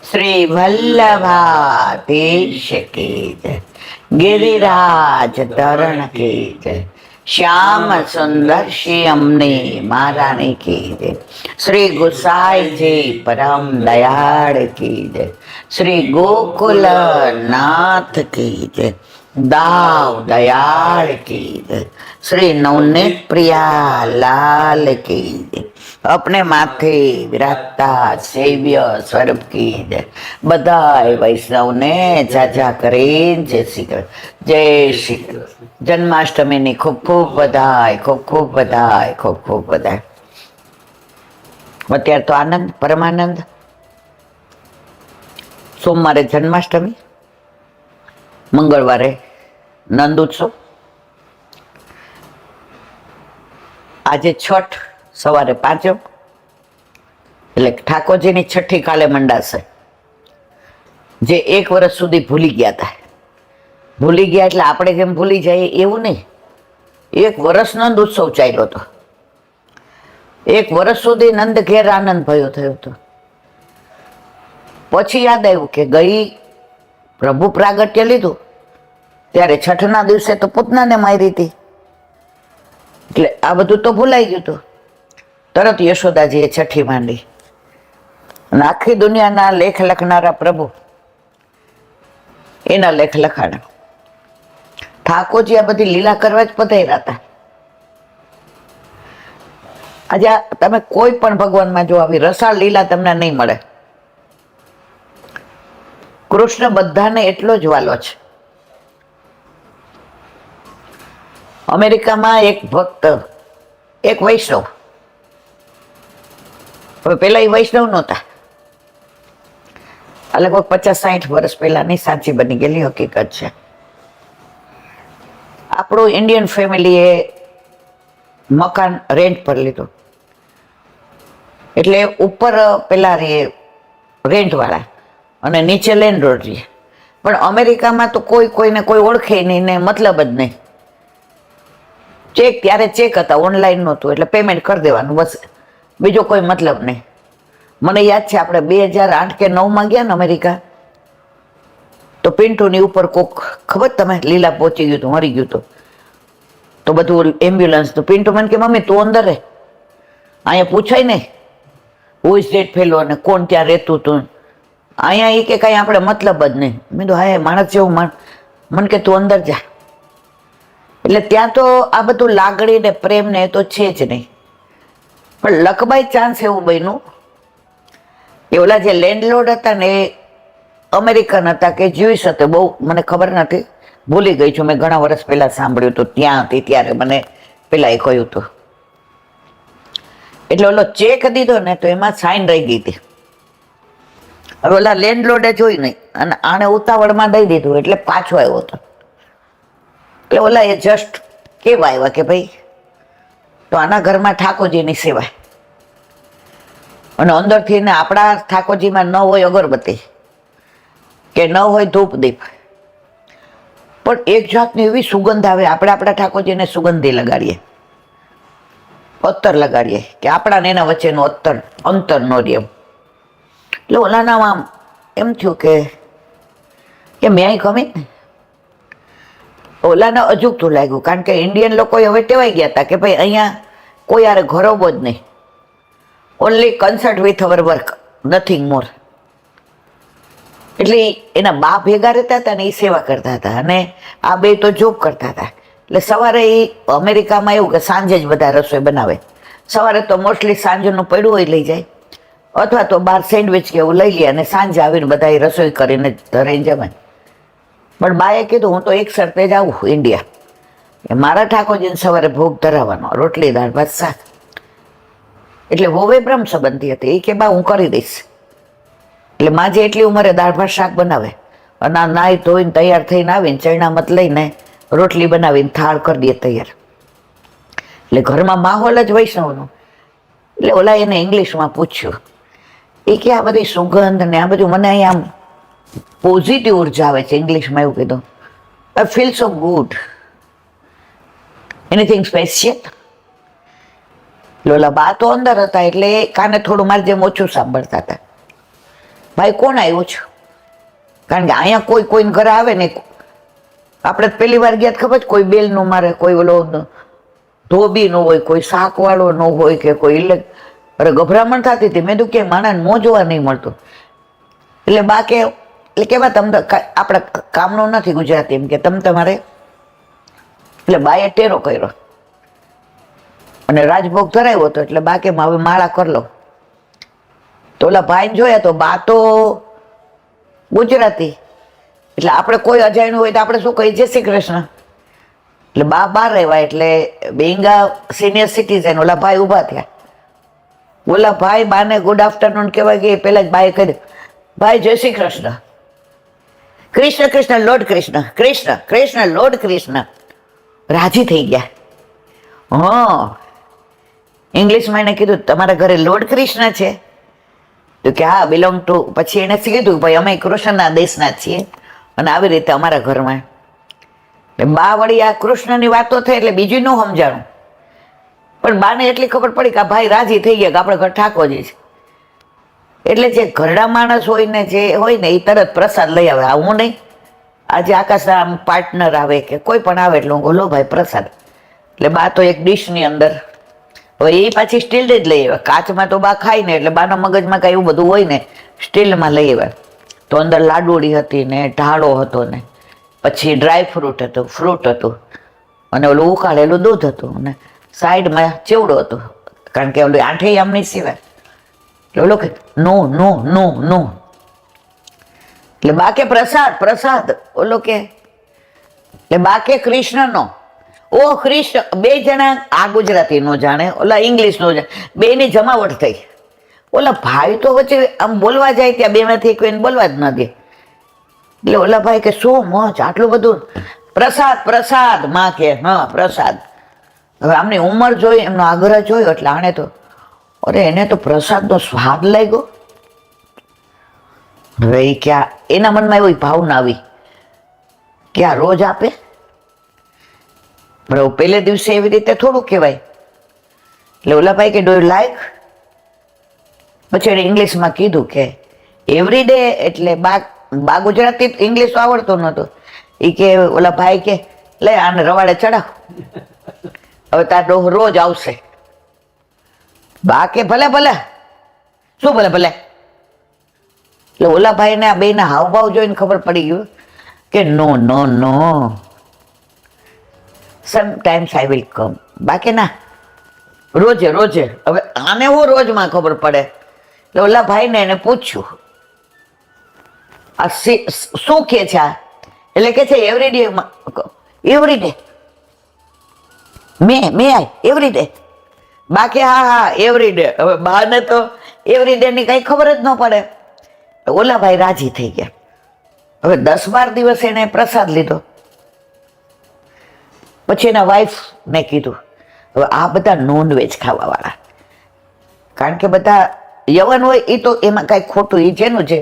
શ્રી વલ્લભાધીશ કી જય, ગિરિરાજ ધરણ કી જય, શ્યામ સુંદર શ્રી અમને મહારાણી કી જય, શ્રી ગુસાઈજી પરમ દયાળ કી જય, શ્રી ગોકુલ નાથ કી જય, દાવ દયાળ કી જય, શ્રી નવनीत प्रिया लाल की जय, अपने माथे विराजता सेव्य स्वरूप की जय, बधाई वैष्णव ने जाजा करे जय श्री कृष्ण, जय श्री कृष्ण। जन्माष्टमी ની ખૂબ ખૂબ બધાઈ, ખૂબ ખૂબ બધાઈ, ખૂબ ખૂબ બધાઈ। અત્યારે તો આનંદ, પરમાનંદ। સોમવારે જન્માષ્ટમી, મંગળવારે નંદ ઉત્સવ, આજે છઠ, સવારે પાંચમ, એટલે ઠાકોરજીની છઠ્ઠી કાલે મંડાશે। જે એક વર્ષ સુધી ભૂલી ગયા હતા, ભૂલી ગયા એટલે આપણે જેમ ભૂલી જઈએ એવું નહીં, એક વર્ષ નંદ ઉત્સવ ચાલ્યો હતો, એક વર્ષ સુધી નંદ ઘેર આનંદ ભયો થયો હતો। પછી યાદ આવ્યું કે ગઈ પ્રભુ પ્રાગટ્ય લીધું ત્યારે છઠના દિવસે તો પૂતનાને મારી હતી, એટલે આ બધું તો ભૂલાઈ ગયું હતું। તરત યશોદાજીએ છઠ્ઠી માંડી અને આખી દુનિયાના લેખ લખનારા પ્રભુ એના લેખ લખાણા। ઠાકોરજી આ બધી લીલા કરવા જ પધાર્યા હતા। આજે તમે કોઈ પણ ભગવાનમાં જો આવી રસાળ લીલા તમને નહીં મળે। કૃષ્ણ બધાને એટલો જ વાલો છે। અમેરિકામાં એક ભક્ત, એક વૈષ્ણવ, હવે પેલા એ વૈષ્ણવ નહોતા, આ લગભગ 50-60 વર્ષ પહેલાની સાચી બની ગયેલી હકીકત છે। આપણું ઇન્ડિયન ફેમિલીએ મકાન રેન્ટ પર લીધું, એટલે ઉપર પેલા રે રેન્ટ વાળા અને નીચે લેન્ડલોર્ડ રહીએ, પણ અમેરિકામાં તો કોઈ કોઈને કોઈ ઓળખે નહીં ને મતલબ જ નહીં। ચેક ત્યારે ચેક હતા, ઓનલાઈન નહોતું, એટલે પેમેન્ટ કરી દેવાનું બસ, બીજો કોઈ મતલબ નહીં। મને યાદ છે આપણે 2008 કે 2009 ગયા ને અમેરિકા, તો પિન્ટુની ઉપર કોક ખબર તમે લીલા પહોંચી ગયું હતું, મરી ગયું હતું, તો બધું એમ્બ્યુલન્સ તો પિન્ટુ મને કે મમ્મી તું અંદર રહે, અહીંયા પૂછાય નહીં હુ ઇઝ ડેટ ફેલો અને કોણ ત્યાં રહેતું હતું, અહીંયા એ કે કાંઈ આપણે મતલબ જ નહીં। મેં તો હા માણસ જેવું મને કે તું અંદર જા। એટલે ત્યાં તો આ બધું લાગણી ને પ્રેમ ને એ તો છે જ નહીં, પણ લકબાઈ ચાન્સ એવું બન્યું કે ઓલા જે લેન્ડલોર્ડ હતા ને એ અમેરિકન હતા કે જ્યુઇશ હતા, બહુ મને ખબર નથી, ભૂલી ગઈ છું, મેં ઘણા વર્ષ પહેલા સાંભળ્યું હતું, ત્યાં હતી ત્યારે મને પેલા એ કહ્યું હતું। એટલે ઓલો ચેક દીધો ને તો એમાં સાઇન રહી ગઈ હતી, હવે ઓલા લેન્ડલોર્ડે જોઈ નહીં અને આને ઉતાવળમાં દઈ દીધું, એટલે પાછો આવ્યો હતો। એટલે ઓલા એ જસ્ટ કેવા આવ્યા કે ભાઈ તો આના ઘરમાં ઠાકોરજીની સેવા, અને અંદરથી ને આપણા ઠાકોરજીમાં ન હોય અગરબત્તી કે ન હોય ધૂપ દીપ, પણ એક જાતની એવી સુગંધ આવે, આપણે આપણા ઠાકોરજીને સુગંધી લગાડીએ, અત્તર લગાડીએ કે આપણા ને એના વચ્ચેનું અંતર ન રહે। એટલે ઓલાના આમ એમ થયું કે મેં અહીં ગમી ને, ઓલાને અજુગતું લાગ્યું, કારણ કે ઇન્ડિયન લોકો હવે ટેવાઈ ગયા હતા કે ભાઈ અહીંયા કોઈ યારે ઘરોબો જ નહીં, only concern with our work, nothing more. એટલે એના બા ભેગા રહેતા હતા ને એ સેવા કરતા હતા, અને આ બે તો જોબ કરતા હતા। એટલે સવારે એ અમેરિકામાં એવું કે સાંજે જ બધા રસોઈ બનાવે, સવારે તો મોસ્ટલી સાંજનું પડ્યું હોય લઈ જાય, અથવા તો બહાર સેન્ડવિચ કે એવું લઈ લે અને સાંજે આવીને બધા રસોઈ કરીને ધરાઈ જમે। પણ બાએ કીધું હું તો એક શરતે જ આવું ઇન્ડિયા, મારા ઠાકોરજીને સવારે ભોગ ધરાવવાનો, રોટલી દાળ ભાત શાક। એટલે વહુએ બ્રહ્મ સંબંધી હતી, એ કે બા હું કરી દઈશ। એટલે માં જે એટલી ઉંમરે દાળ ભાત શાક બનાવે, અને નાહી ધોઈને તૈયાર થઈને આવીને ચરણામત લઈને રોટલી બનાવીને થાળ કરી દે તૈયાર। એટલે ઘરમાં માહોલ જ વૈષ્ણવનો। એટલે ઓલા એને ઇંગ્લિશમાં પૂછ્યું, એ કે આ બધી સુગંધ ને આ બધું મને અહીંયા આમ પોઝિટિવ ઉર્જા આવે છે, ઇંગ્લિશમાં એવું કીધું, I feel so good, anything special. ઓલા બા તો અંદર હતા એટલે કાને થોડું મારી જેમ ઓછું સાંભળતા હતા, ભાઈ કોણ આવ્યું છે? કારણ કે અહીંયા કોઈ કોઈને ઘરે આવે ને, આપણે પહેલી વાર ગયા ખબર કોઈ બેલ નો મારે, કોઈ ઓલો ધોબી નો હોય, કોઈ શાકવાળો નો હોય કે કોઈ, અરે ગભરામણ થતી હતી. મેં તો કે માણસ મોં જોવા નહીં મળતું. એટલે બા કે એટલે કેવા તમે આપણા કામનો નથી ગુજરાતી, એમ કે તમે તમારે. એટલે બાએ ટેરો કર્યો અને રાજભોગ ધરાવ્યો હતો. એટલે બા કે હવે માળા કરી લો. તો ઓલા ભાઈ જોયા તો બા તો ગુજરાતી, એટલે આપણે કોઈ અજાણ્યું હોય તો આપણે શું કહીએ? જય શ્રી કૃષ્ણ. એટલે બા બહાર રહેવાય એટલે બેંગા સિનિયર સિટીઝન ઓલા ભાઈ ઊભા થયા. ઓલા ભાઈ બાને ગુડ આફ્ટરનૂન કહેવાય કે પેલા જ બાએ કહ્યું, ભાઈ જય શ્રી કૃષ્ણ. Krishna Krishna lord Krishna, Krishna Krishna lord Krishna. રાજી થઈ ગયા. હા, ઇંગ્લિશમાં એને કીધું તમારા ઘરે લોર્ડ કૃષ્ણ છે? તો કે હા, બિલોંગ ટુ. પછી એને કીધું ભાઈ અમે કૃષ્ણના દેશના છીએ અને આવી રીતે અમારા ઘરમાં. બા વળી આ કૃષ્ણની વાતો થઈ એટલે બીજું ન સમજાણું, પણ બાને એટલી ખબર પડી કે આ ભાઈ રાજી થઈ ગયા કે આપણે ઘર ઠાકોરજી છે. એટલે જે ઘરડા માણસ હોય ને, જે હોય ને, એ તરત પ્રસાદ લઈ આવે. હું નહીં, આજે આકાશના આમ પાર્ટનર આવે કે કોઈ પણ આવે એટલે હું બોલો ભાઈ પ્રસાદ. એટલે બા તો એક ડીશની અંદર, હવે એ પાછી સ્ટીલ જ લઈ આવે. કાચમાં તો બા ખાય ને, એટલે બાના મગજમાં કાંઈ એવું બધું હોય ને, સ્ટીલમાં લઈ આવે. તો અંદર લાડુડી હતી ને, ઢાળો હતો ને, પછી ડ્રાય ફ્રૂટ હતું, ફ્રૂટ હતું, અને ઓલું ઉકાળેલું દૂધ હતું, અને સાઈડમાં ચેવડો હતો, કારણ કે ઓલું આઠે આમની સિવાય. એટલે ઓલો કે નો નો નો નો. એટલે બા કે પ્રસાદ પ્રસાદ. ઓલો કે એટલે બા કે કૃષ્ણનો. ઓ કૃષ્ણ. બે જણા, આ ગુજરાતી નો જાણે, ઓલા ઇંગ્લિશ નો જાણે, બે ની જમાવટ થઈ. ઓલા ભાઈ તો વચ્ચે આમ બોલવા જાય ત્યાં બે માંથી કોઈને બોલવા જ ન દે. એટલે ઓલા ભાઈ કે શું મોજ, આટલું બધું પ્રસાદ પ્રસાદ. માં કે હા પ્રસાદ. હવે આમની ઉંમર જોઈ, એમનો આગ્રહ જોયો એટલે આણે તો, અરે એને તો પ્રસાદનો સ્વાદ લાગ્યો. હવે એ ક્યાં એના મનમાં એવી ભાવના આવી કે આ રોજ આપે, બરાબર પહેલે દિવસે એવી રીતે થોડું કહેવાય. એટલે ઓલા ભાઈ કે ડુ યુ લાઈક? પછી એને ઇંગ્લિશમાં કીધું કે એવરી ડે. એટલે બા ગુજરાતી ઇંગ્લિશ આવડતો નહોતો. એ કે ઓલા ભાઈ કે લે આને રવાડે ચડાવ, હવે તાર ડોહ રોજ આવશે. બા કે ભલે ભલે. શું ભલે ભલે? એટલે ઓલા ભાઈને આ બેના હાવભાવ જોઈને ખબર પડી ગયું કે નો નો નો, સમટાઈમ્સ આઈ વિલ કમ. બાકી ના, રોજે રોજે. હવે આને હું રોજમાં ખબર પડે. એટલે ઓલા ભાઈને એને પૂછ્યું આ શું કે છે આ? એટલે કે છે એવરી ડે. એવરી ડે મે આઈ એવરી ડે. બાકી હા હા એવરી ડે. હવે બાને તો એવરી ડે ની કઈ ખબર જ ન પડે. ઓલા ભાઈ રાજી થઈ ગયા. હવે 10-12 દિવસ એને પ્રસાદ લીધો. પછી એના વાઈફ ને કીધું હવે આ બધા નોનવેજ ખાવા વાળા, કારણ કે બધા યવન હોય એ તો એમાં કઈ ખોટું, એ જેનું છે.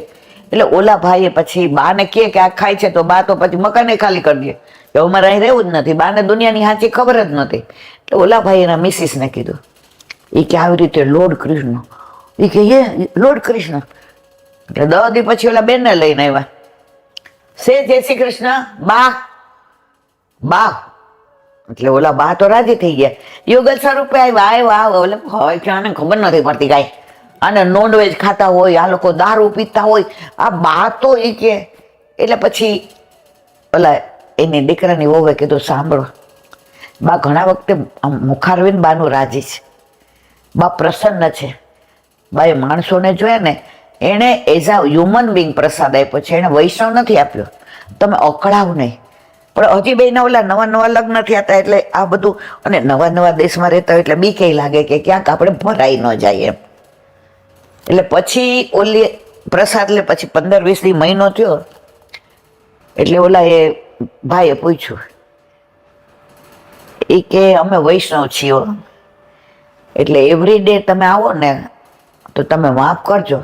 એટલે ઓલા ભાઈએ પછી બાને કે આ ખાય છે તો બા તો પછી મકાને ખાલી કરી દે, એવું મારે અહીં રહેવું જ નથી. બાને દુનિયાની સાચી ખબર જ નથી. એટલે ઓલા ભાઈ એના મિસિસને કીધું, એ કે આવી રીતે લોર્ડ કૃષ્ણ. એ કે એ લોર્ડ કૃષ્ણ. એટલે 10 દી પછી ઓલા બેનને લઈને આવ્યા. જય શ્રી કૃષ્ણ બા. બા એટલે ઓલા બા તો રાજી થઈ ગયા. યુગલ સ્વરૂપે આવ્યા. એટલે હોય કે આને ખબર નથી પડતી કાંઈ, અને નોનવેજ ખાતા હોય, આ લોકો દારૂ પીતા હોય, આ બા તો એ કે. એટલે પછી ઓલા એની દીકરાની વહુએ કીધું સાંભળો, બા ઘણા વખતે મુખારવીને બાનું રાજી છે, બા પ્રસન્ન છે. બા એ માણસોને જોયા ને, એણે એઝ અ હ્યુમન બિંગ પ્રસાદ આપ્યો છે, એણે વૈષ્ણવ નથી આપ્યો. તમે અકળાવ નહીં. પણ હજી બેના ઓલા નવા લગ્ન થયા હતા એટલે આ બધું, અને નવા દેશમાં રહેતા હોય એટલે બીકે લાગે કે ક્યાંક આપણે ભરાઈ ન જાય એમ. એટલે પછી ઓલી પ્રસાદ લે પછી 15-20 દી મહિનો થયો. એટલે ઓલા એ ભાઈએ પૂછ્યું, એ કે અમે વૈષ્ણવ છીએ, એટલે એવરી ડે તમે આવો ને તો તમે માફ કરજો,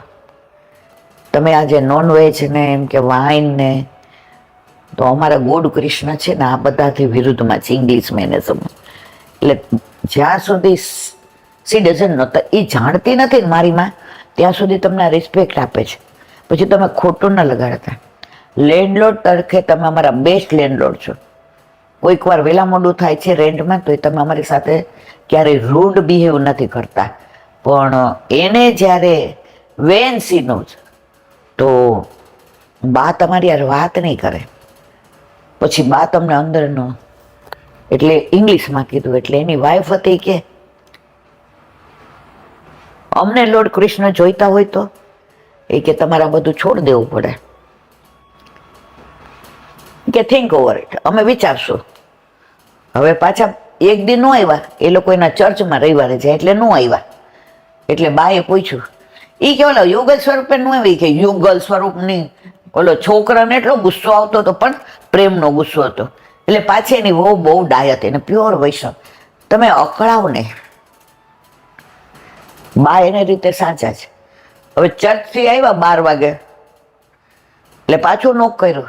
તમે આજે નોનવેજ ને એમ કે વાઇન ને, તો અમારા ગોડ કૃષ્ણ છે ને આ બધાથી વિરુદ્ધમાં છે. ઇંગ્લિશમાં એને સમજ. એટલે જ્યાં સુધી સી ડઝન્ટ નહોતા, એ જાણતી નથી મારી માં, ત્યાં સુધી તમને રિસ્પેક્ટ આપે છે. પછી તમે ખોટું ન લગાડતા. લેન્ડલોર્ડ તરીકે તમે અમારા બેસ્ટ લેન્ડલોર્ડ છો. કોઈક વાર વહેલા મોડું થાય છે રેન્ટમાં, તો તમે અમારી સાથે ક્યારેય રૂડ બિહેવ નથી કરતા. પણ એને જ્યારે વેન સી નોઝ, તો બા તમારી યાર વાત નહીં કરે. પછી બા તમને અંદરનો, એટલે ઇંગ્લિશમાં કીધું, એટલે એની વાઈફ હતી કે અમને લોર્ડ કૃષ્ણ જોઈતા હોય તો એ કે તમારે બધું છોડ દેવું પડે, કે થિંક ઓવર ઇટ, અમે વિચારશું. હવે પાછા એક દી ન આવ્યા, એ લોકો એના ચર્ચમાં રવિવારે જાય એટલે ન આવ્યા. એટલે બાએ પૂછ્યું, એ કે ઓલો યુગલ સ્વરૂપે ન આવી, કે યુગલ સ્વરૂપની ઓલો છોકરાને એટલો ગુસ્સો આવતો હતો, પણ પ્રેમનો ગુસ્સો હતો. એટલે પાછી એની વહુ બહુ ડાય હતી, એને પ્યોર વૈષ્ણવ. તમે અકળાવ ને, બા એને રીતે સાચા છે. હવે ચર્ચથી આવ્યા 12 વાગે, એટલે પાછું નોક કર્યું,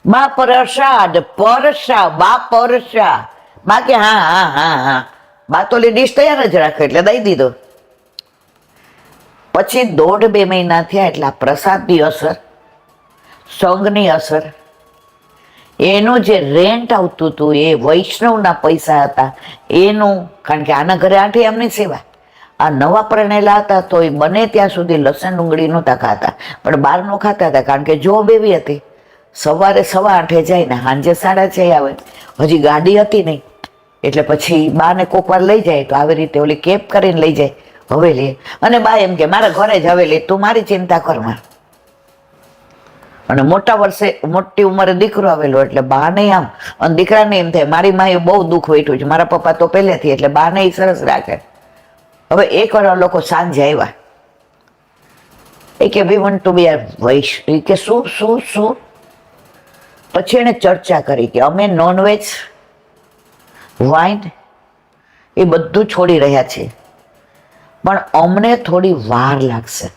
બા પ્રસાદ પરસા, બા પરસા. બા કે હા હા હા હા. બા તો ડીશ તૈયાર જ રાખે, એટલે દઈ દીધો. પછી 1.5-2 મહિના થયા, એટલે આ પ્રસાદની અસર, સંઘની અસર, એનું જે રેન્ટ આવતું હતું એ વૈષ્ણવના પૈસા હતા એનું. કારણ કે આના ઘરે આઠે એમની સેવા. આ નવા પરણેલા હતા તો એ બને ત્યાં સુધી લસણ ડુંગળી નહોતા ખાતા, પણ બહારનું ખાતા હતા. કારણ કે જોબ એવી હતી, સવારે 8:15 જાય ને સાંજે 6:30 આવે. હજી ગાડી હતી નહીં, એટલે પછી બાને કોક વાર લઈ જાય તો આવી રીતે ઓલી કેબ કરીને લઈ જાય હવેલી. અને બા એમ કે મારા ઘરે જ હવેલી, તું મારી ચિંતા કરમાં. અને મોટી ઉંમરે દીકરો આવેલો, એટલે બા નહીં આમ, અને દીકરાને એમ થાય મારી માએ બહુ દુઃખ વેઠ્યું છે, મારા પપ્પા તો પહેલેથી, એટલે બા ને સરસ રાખે. હવે એકવાર લોકો સાંજે આવ્યા, એ કે we want to be our wish. એ કે શું શું શું? પછી એને ચર્ચા કરી કે અમે નોનવેજ, વાઇન એ બધું છોડી રહ્યા છીએ, પણ અમને થોડી વાર લાગશે.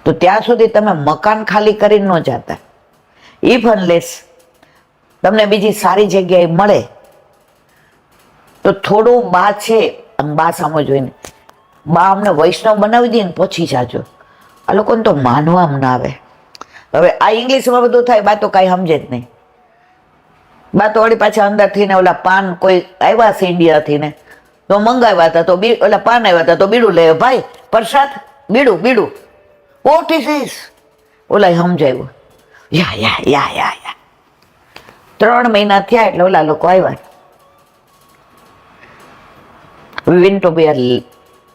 તો ત્યાં સુધી તમે મકાન ખાલી કરીને ન જતા. ઇફ અનલેસ તમને બીજી સારી જગ્યાએ મળે તો થોડું બા છે, બા સામે જોઈને બા અમને વૈષ્ણવ બનાવી દે ને પછી જાજો. આ લોકોને તો માનવામાં ના આવે. હવે આ ઇંગ્લિશમાં બધું થાય, બા તો કાંઈ સમજે જ નહીં. બા તો વળી પાછા અંદરથી ને ઓલા પાન કોઈ આવ્યા છે ઇન્ડિયાથી ને તો મંગાવ્યા હતા, તો ઓલા પાન આવ્યા હતા તો બીડું લે ભાઈ પ્રસાદ, બીડું બીડું, વોટ ઇઝ ધીસ? ઓલા સમજાવ્યું, યા યા યા યા યા. 3 મહિના થયા એટલે ઓલા લોકો આવ્યા, વિન ટુ બી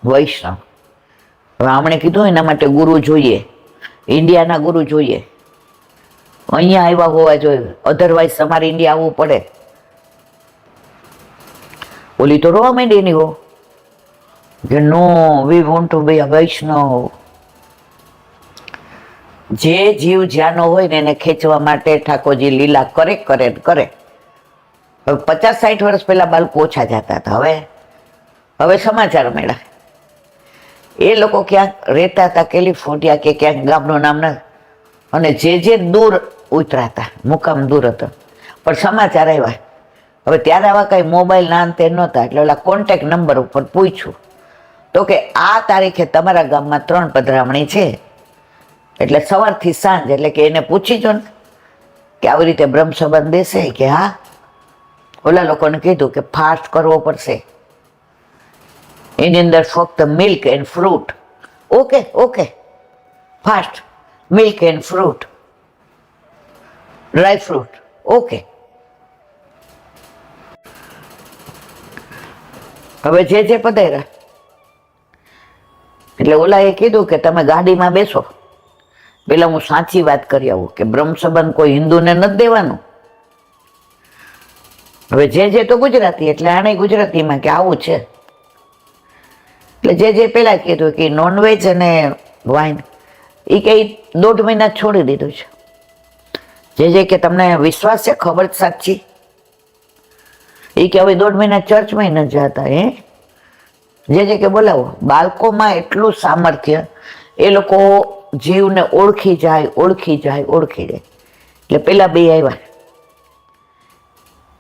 વૈષ્ણવ. હવે આમણે કીધું એના માટે ગુરુ જોઈએ, ઇન્ડિયાના ગુરુ જોઈએ, અહીંયા આવ્યા હોવા જોઈએ, અધરવાઇઝ તમારે ઇન્ડિયા આવવું પડે. ઓલી તો રોવા માંડી ની હો, કે નો વી વોન્ટ ટુ બી અ વૈષ્ણવ. જે જીવ જ્યાંનો હોય ને એને ખેંચવા માટે ઠાકોરજી લીલા કરે કરે કરે. હવે 50-60 વર્ષ પહેલા બાળકો ઓછા જતા હતા, હવે સમાચાર મળ્યા. એ લોકો ક્યાંક રહેતા હતા કેલિફોર્નિયા કે ક્યાંક, ગામનું નામ ન, અને જે દૂર ઉતરાતા, મુકામ દૂર હતો, પણ સમાચાર આવ્યા. હવે ત્યારે આવા કઈ મોબાઈલ ના તે નહોતા, એટલે ઓલા કોન્ટેક્ટ નંબર ઉપર પૂછ્યું તો કે આ તારીખે તમારા ગામમાં 3 પધરામણી છે, એટલે સવારથી સાંજ, એટલે કે એને પૂછી જો ને કે આવી રીતે બ્રહ્મ સંબંધ દેશે, કે હા. ઓલા લોકોને કીધું કે ફાસ્ટ કરવો પડશે, એની અંદર ફક્ત milk and fruit. Okay okay, fast milk and fruit, dry fruit, okay. હવે જે પધાર્યા, એટલે ઓલાએ કીધું કે તમે ગાડીમાં બેસો, પેલા હું સાચી વાત કરી આવું, કે બ્રહ્મ સંબંધ કોઈ હિન્દુને નથી દેવાનું. હવે જે તો ગુજરાતી, એટલે આને ગુજરાતીમાં કે આવું છે. એટલે જે પેલા કીધું કે નોનવેજ અને વાઇન, એ કે 1.5 મહિના છોડી દીધું છે. જે કે તમને વિશ્વાસ છે, ખબર જ સાચી? એ કે હવે 1.5 મહિના ચર્ચમાં ન જતા. જે કે બોલાવો. બાળકોમાં એટલું સામર્થ્ય, એ લોકો જીવને ઓળખી જાય ઓળખી જાય ઓળખી જાય. એટલે પેલા 2 આવ્યા,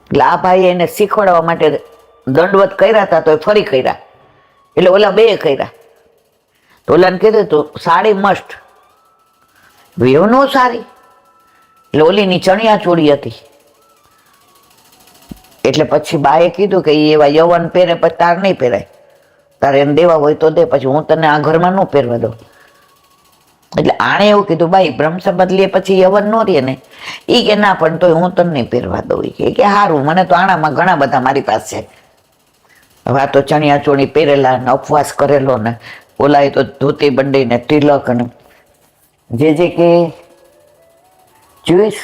એટલે આ ભાઈ એને શીખવાડવા માટે દંડવત કર્યા હતા, તો એ ફરી કર્યા, એટલે ઓલા 2 કર્યા. તો ઓલાને કીધું તું સાડી મસ્ત, વેવ નો સારી. એટલે ઓલીની ચણિયા ચોળી હતી. એટલે પછી બાએ કીધું કે એવા યવન પહેરે પછી તાર નહીં પહેરાય, તારે એને દેવા હોય તો દે, પછી હું તને આ ઘરમાં ન પહેરવા દઉં. એટલે આણે એવું કીધું, બાઈ બ્રહ્મ સંબંધ લે પછી યવન નો રે ને, એ કે ના પણ તોય હું તને નહીં પહેરવા દઉં. કે સારું, મને તો આણામાં ઘણા બધા મારી પાસે. હવે આ તો ચણિયા ચોળી પહેરેલા ને ઉપવાસ કરેલો ને, ઓલા તો ધોતી બંડી ને તિલક ને જે કે જોઈશ.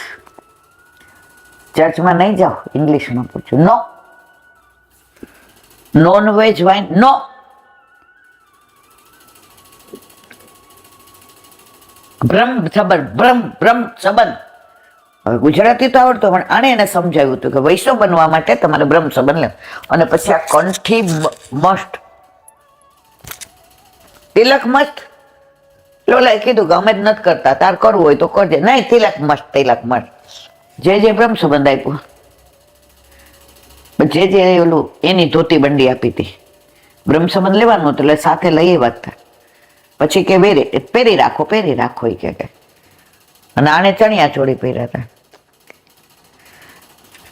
ચર્ચમાં નહીં જાઓ, ઇંગ્લિશમાં પૂછ્યું. નો. નોન વેજ વાઇન નો. બ્રહ્મ સંબંધ. હવે ગુજરાતી તો આવડતો, પણ આણે એને સમજાવ્યું હતું કે વૈષ્ણવ બનવા માટે તમારે બ્રહ્મ સંબંધ લે. અને પછી આ કંઠી મસ્ત, તિલક મસ્ત. લોલાએ કીધું કે અમે જ નથી કરતા, તાર કરવું હોય તો કરજે. નહીં, તિલક મસ્ત, તિલક મસ્ત. જે બ્રહ્મ સંબંધ આપ્યું, જે ઓલું એની ધોતી બંડી આપી હતી, બ્રહ્મ સંબંધ લેવાનું હતું એટલે સાથે લઈ વાગતા. પછી કે પહેરી રાખો એ કે. અને આને ચણિયા ચોળી પહેર્યા હતા.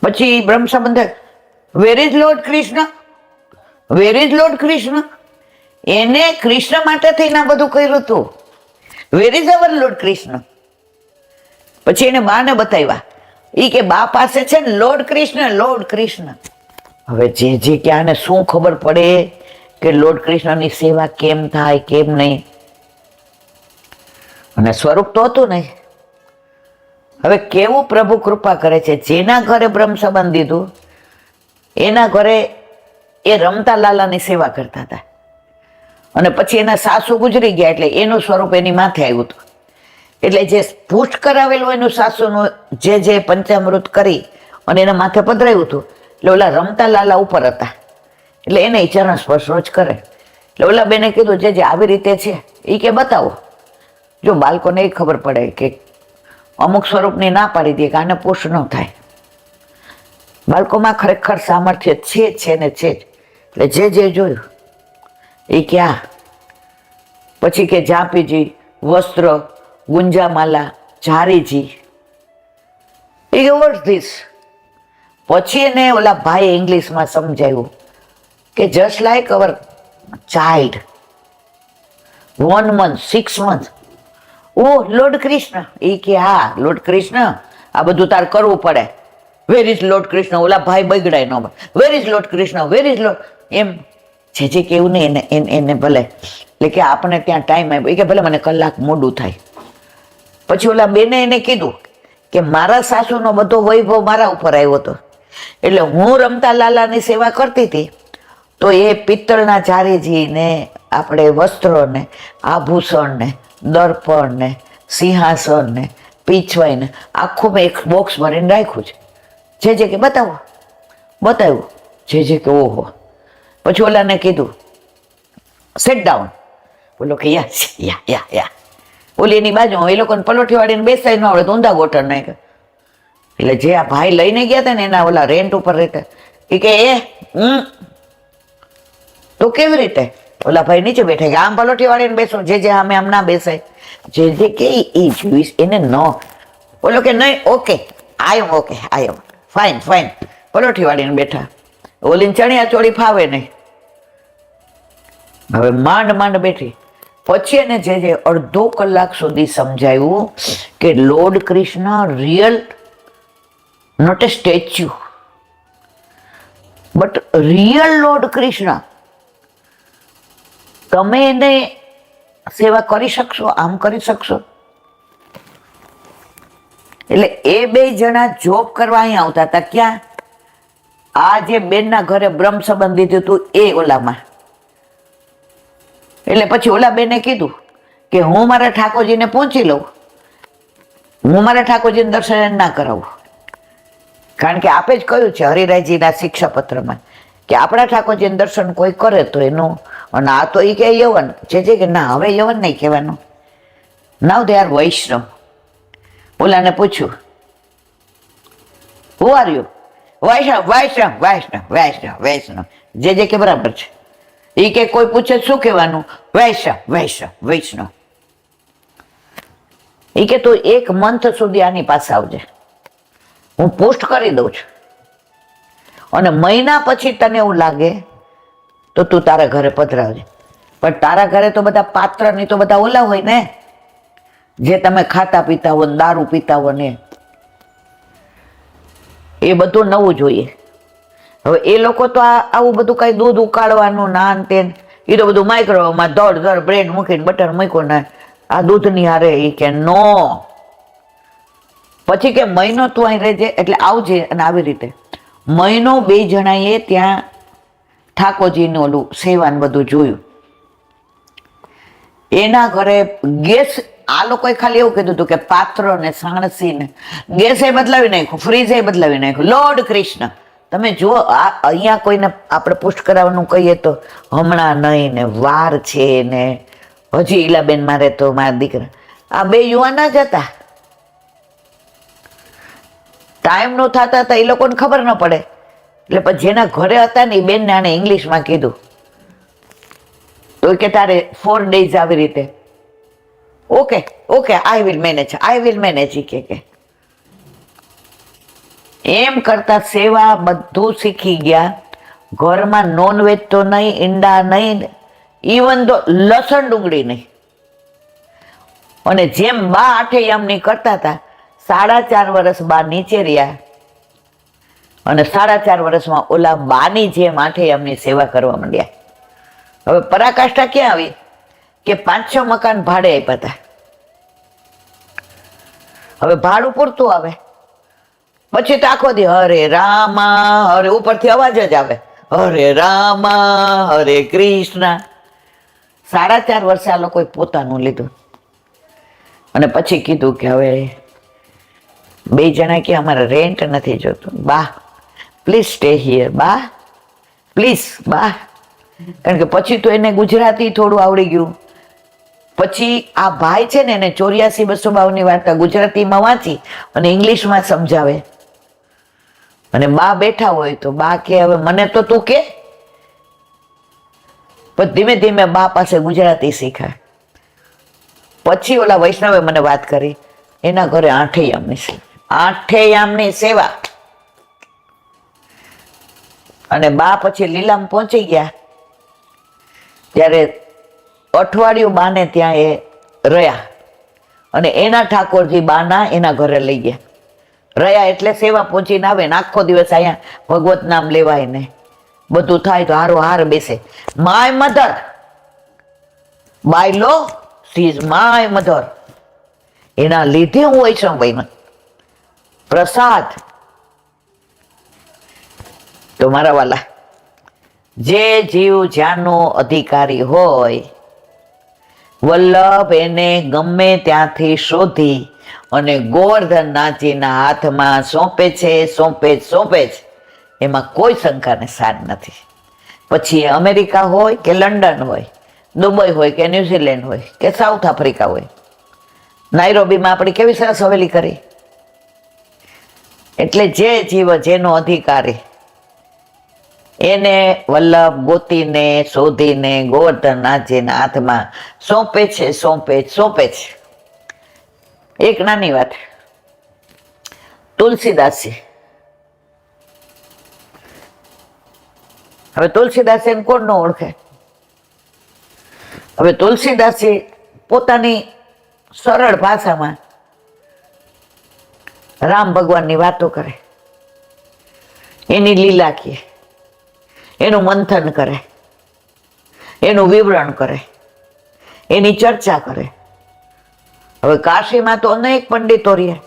પછી બ્રહ્મ સંબંધ, વેર is lord Krishna, where is lord Krishna. એને કૃષ્ણ માટે થઈને આ બધું કર્યું હતું. Where is our lord Krishna. પછી એને બાને બતાવ્યા, એ કે બા પાસે છે ને લોર્ડ કૃષ્ણ, લોર્ડ કૃષ્ણ. હવે જે કે આને શું ખબર પડે કે લોર્ડ કૃષ્ણની સેવા કેમ થાય કેમ નહીં. અને સ્વરૂપ તો હતું નહીં. હવે કેવું પ્રભુ કૃપા કરે છે, જેના ઘરે બ્રહ્મ સંબંધ દીધું એના ઘરે એ રમતા લાલાની સેવા કરતા હતા. અને પછી એના સાસુ ગુજરી ગયા એટલે એનું સ્વરૂપ એની માથે આવ્યું હતું. એટલે જે પુષ્ટ કરાવેલું એનું સાસુનું જે પંચામૃત કરી અને એના માથે પધરાયું હતું, એટલે ઓલા રમતા લાલા ઉપર હતા. એટલે એને ચરણ સ્પર્શ રોજ કરે. એટલે ઓલા બેને કીધું જે આવી રીતે છે એ કે બતાવો. જો બાળકોને એ ખબર પડે કે અમુક સ્વરૂપની ના પાડી દે કે આને પુષ્ટ ન થાય. બાળકોમાં ખરેખર સામર્થ્ય છે ને છે જ. એટલે જે જોયું એ ક્યાં. પછી કે ઝાંપીજી, વસ્ત્ર, ગુંજામાલા, ઝારીજી. એ કે વોટ ધીસ. પછી એને ઓલા ભાઈ ઇંગ્લિશમાં સમજાવ્યું કે just like our child, 1 month, 6 months. Oh lord Krishna. એ કે હા લોર્ડ કૃષ્ણ, આ બધું તાર કરવું પડે. Where is lord Krishna. ઓલા ભાઈ બગડાય ન, where is lord Krishna, where is lord. એમ જે કેવું નહીં એને ભલે. એટલે કે આપણે ત્યાં ટાઈમ આવ્યો, એ કે ભલે મને કલાક મોડું થાય. પછી ઓલા બેને એને કીધું કે મારા સાસુનો બધો વૈભવ મારા ઉપર આવ્યો હતો. એટલે હું રમતા લાલાની સેવા કરતી હતી તો એ પિત્તળના ઝારીજી ને આપણે વસ્ત્રો ને આભૂષણ ને દર્પણ ને સિંહાસન ને પીછવાઈ ને આખું મેં એક બોક્સ ભરીને રાખ્યું છે. જે કે બતાવ્યું. જે કે ઓહો. પછી ઓલાને કીધું સેટ ડાઉન. બોલો કે યા. ઓલી એની બાજુ એ લોકોને પલોઠી વાળીને બેસાય ન આવડે તો ઊંધા ગોઠર નાખ્યા. એટલે જે આ ભાઈ લઈને ગયા હતા ને એના ઓલા રેન્ટ ઉપર રહેતા, એ કે તો કેવી રીતે? ઓલા ભાઈ નીચે બેઠા કે આમ પલોઠી વાળીને બેસો, જે આમે આમ ના બેસાય. જે કે એ જોઈશ એને ન. બોલો કે નહીં, ઓકે આઈ એમ ફાઇન. પલોઠી વાળીને બેઠા. ઓલીને ચણિયા ચોળી ફાવે નહીં. હવે માંડ બેઠી. પછી એને જે અડધો કલાક સુધી સમજાયું કે lord Krishna real, not a statue, but real lord Krishna. તમે એને સેવા કરી શકશો, આમ કરી શકશો. એટલે એ 2 જણા જોબ કરવા અહીં આવતા હતા. ક્યાં? આ જે બેનના ઘરે બ્રહ્મ સંબંધ દીધું હતું એ ઓલામાં. એટલે પછી ઓલા બેને કીધું કે હું મારા ઠાકોરજીને પહોંચી લઉં, હું મારા ઠાકોરજીને દર્શન ના કરાવું. કારણ કે આપે જ કહ્યું છે હરિરાયજીના શિક્ષાપત્રમાં કે આપણા ઠાકોરજીને દર્શન કોઈ કરે તો એનું. અને આ તો એ કે યવન જે કે ના, હવે યવન નહીં કહેવાનું, નાવ દે આર વૈષ્ણવ. ઓલાને પૂછ્યું હુ આર યુ? વૈષ્ણવ. જે કે બરાબર છે. એ કે કોઈ પૂછે શું કહેવાનું? વૈષ્ણવ. એ કે તું 1 મંથ સુધી આની પાસે આવજે, હું પોસ્ટ કરી દઉં છું, અને મહિના પછી તને એવું લાગે તો તું તારા ઘરે પધરાવજે. પણ તારા ઘરે તો બધા પાત્ર ની તો બધા ઓલા હોય ને, જે તમે ખાતા પીતા હો, દારૂ પીતા હો ને, એ બધું નવું જોઈએ. હવે એ લોકો તો આવું બધું કઈ દૂધ ઉકાળવાનું નાન તેન, એ તો બધું માઇક્રોવેવમાં દોડ બ્રેડ મૂકીને બટર મૂક્યું ને આ દૂધની હારે. એ કે નો, પછી કે મહિનો તું અહીં રહેજે, એટલે આવજે. અને આવી રીતે મહિનો 2 જણાએ ત્યાં ઠાકોરજીનું ઓલું સેવાન બધું જોયું. એના ઘરે ગેસ, આ લોકોએ ખાલી એવું કીધું હતું કે પાત્ર ને સાણસી ને ગેસ એ બદલાવી નાખ્યું, ફ્રીજ એ બદલાવી નાખ્યું. લોર્ડ કૃષ્ણ, તમે જુઓ અહીંયા કોઈને આપણે પુષ્ટ કરાવવાનું કહીએ તો હમણાં નહીં ને, વાર છે ને, હજી ઈલાબેન મારે તો મારા દીકરા, આ 2 યુવાના જ હતા. ટાઈમ નો થતા હતા, એ લોકોને ખબર ન પડે. એટલે પછી જેના ઘરે હતા ને એ બેનને આને ઇંગ્લિશમાં કીધું, તો કે તારે 4 days આવી રીતે. Okay okay, I will manage કે એમ કરતા સેવા બધું શીખી ગયા. ઘરમાં નોનવેજ તો નહીં, ઈંડા નહીં, ઇવન તો લસણ ડુંગળી નહીં. અને જેમ બા આઠેયામની કરતા હતા, 4.5 વર્ષ બા નીચે રહ્યા, અને 4.5 વર્ષમાં ઓલા બાની જેમ આઠેયામની સેવા કરવા માંડ્યા. હવે પરાકાષ્ઠા ક્યાં આવી કે 5-6 મકાન ભાડે આપ્યા હતા. હવે ભાડું પૂરતું આવે, પછી તો આખો દી હરે રામા, હરે ઉપરથી અવાજ જ આવે, હરે રામા હરે કૃષ્ણ. 4.5 વર્ષે આ લોકોએ પોતાનું લીધું. અને પછી કીધું કે હવે 2 જણા કે અમારે રેન્ટ નથી જોતું, બા પ્લીઝ સ્ટે હિયર, બા પ્લીઝ, બા. કારણ કે પછી તો એને ગુજરાતી થોડું આવડી ગયું. પછી આ ભાઈ છે ને, એને 84-252 વાર્તા ગુજરાતીમાં વાંચી અને ઇંગ્લિશમાં સમજાવે. અને બા બેઠા હોય તો બા કે હવે મને તો તું કે. પણ ધીમે ધીમે બા પાસે ગુજરાતી શીખાય. પછી ઓલા વૈષ્ણવે મને વાત કરી, એના ઘરે આઠેયામની સેવા. અને બા પછી લીલામ પહોંચી ગયા ત્યારે અઠવાડિયું બાને ત્યાં એ રહ્યા. અને એના ઠાકોરજી બાના એના ઘરે લઈ ગયા રહ્યા. એટલે સેવા પહોંચીને આવે ને આખો દિવસ અહીંયા ભગવત નામ લેવાય ને બધું થાય. તો હારો હાર બેસે. My mother by law she is my mother. એના લીધે હું વૈષ્ણવભાઈ પ્રસાદ. તો મારા વાલા, જે જીવ જ્યાંનો અધિકારી હોય, વલ્લભ એને ગમે ત્યાંથી શોધી અને ગોવર્ધનનાથજીના હાથમાં સોંપે છે. એમાં કોઈ શંકાને સાર નથી. પછી એ અમેરિકા હોય કે લંડન હોય, દુબઈ હોય કે ન્યુઝીલેન્ડ હોય કે સાઉથ આફ્રિકા હોય, નાઇરોબીમાં આપણી કેવી સરસ હવેલી કરી. એટલે જે જીવ જેનો અધિકારી, એને વલ્લભ ગોતીને શોધીને ગોવર્ધનનાથજીના હાથમાં સોંપે છે. એક નાની વાત, તુલસીદાસજી. હવે તુલસીદાસજીને કોણ ન ઓળખે? હવે તુલસીદાસજી પોતાની સરળ ભાષામાં રામ ભગવાનની વાતો કરે, એની લીલા કહે, એનું મંથન કરે, એનું વિવરણ કરે, એની ચર્ચા કરે. હવે કાશીમાં તો અનેક પંડિતો રહ્યા.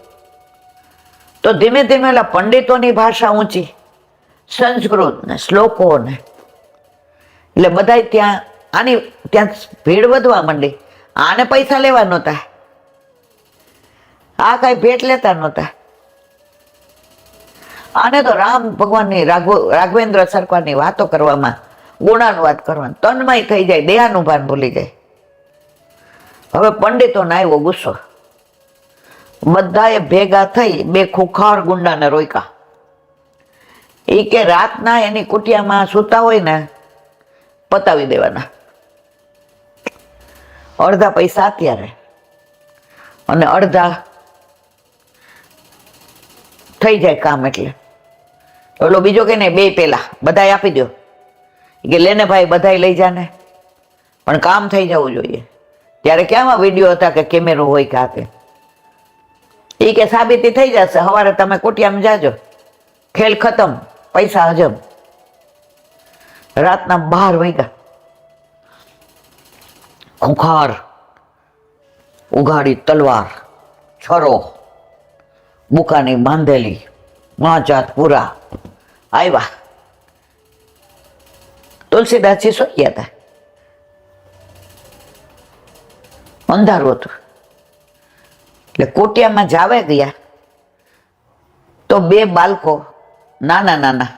તો ધીમે ધીમે ઓલા પંડિતોની ભાષા ઊંચી, સંસ્કૃત ને શ્લોકો ને, એટલે બધા ત્યાં ભીડ વધવા માંડી. આને પૈસા લેવા નહોતા, આ કઈ ભેટ લેતા નહોતા. આને તો રામ ભગવાનની રાઘવેન્દ્ર સરકારની વાતો કરવામાં, ગુણાનુવાદ કરવાનું તન્મય થઈ જાય, દેહાનું ભાન ભૂલી જાય. હવે પંડિતોને આવ્યો ગુસ્સો. બધાએ ભેગા થઈ 2 ખુખાર ગુંડાને રોક્યા. એ કે રાતના એની કુટિયામાં સૂતા હોય ને પતાવી દેવાના. અડધા પૈસા અત્યારે, અને અડધા થઈ જાય કામ. એટલે ઓલો બીજો કે ને બે પેલા બધાય આપી દો કે લેને ભાઈ બધાય લઈ જાને, પણ કામ થઈ જવું જોઈએ. ત્યારે ક્યાંમાં વિડીયો હતા કે કેમેરો હોય કે આપે. એ કે સાબિતી થઈ જશે, સવારે તમે કુટિયામાં જાજો, ખેલ ખતમ, પૈસા હજમ. રાતના 12 વાગ્યા, ખૂંખાર ઉઘાડી તલવાર, છરો, બુકાની બાંધેલી, 5 હાથ પૂરા આવ્યા. તુલસીદાસજી શું ગયા હતા? અંધારું હતું. એટલે કોટિયામાં જાવે ગયા તો 2 બાળકો નાના નાના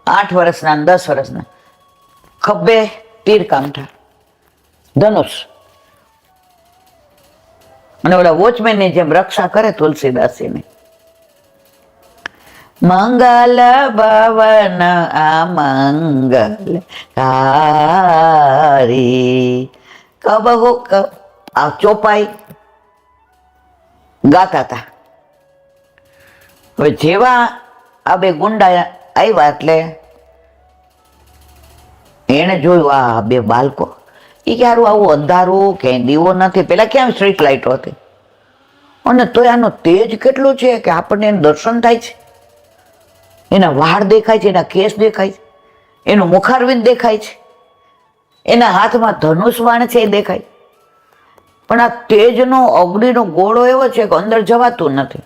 8 વર્ષના 10 વર્ષના ખભે તીર કામઠા, ધનુષ, અને ઓલા વોચમેનની જેમ રક્ષા કરે તુલસીદાસજીને. મંગલ ભવન આ મંગલ કારી કબહુ આ ચોપાઈ ગાતા હતા. હવે જેવા આ 2 ગુંડા આવ્યા એટલે એને જોયું આ 2 બાળકો. એ ક્યારું આવું અંધારું કે દીવો નથી, પેલા ક્યાં સ્ટ્રીટ લાઇટો હતી, અને તો આનો તેજ કેટલું છે કે આપણને એનું દર્શન થાય છે. એના વાળ દેખાય છે, એના કેસ દેખાય છે, એનું મુખારવિંદ દેખાય છે, એના હાથમાં ધનુષ બાણ છે એ દેખાય. પણ આ તેજનો અગ્નિનો ગોળો એવો છે કે અંદર જવાતું નથી.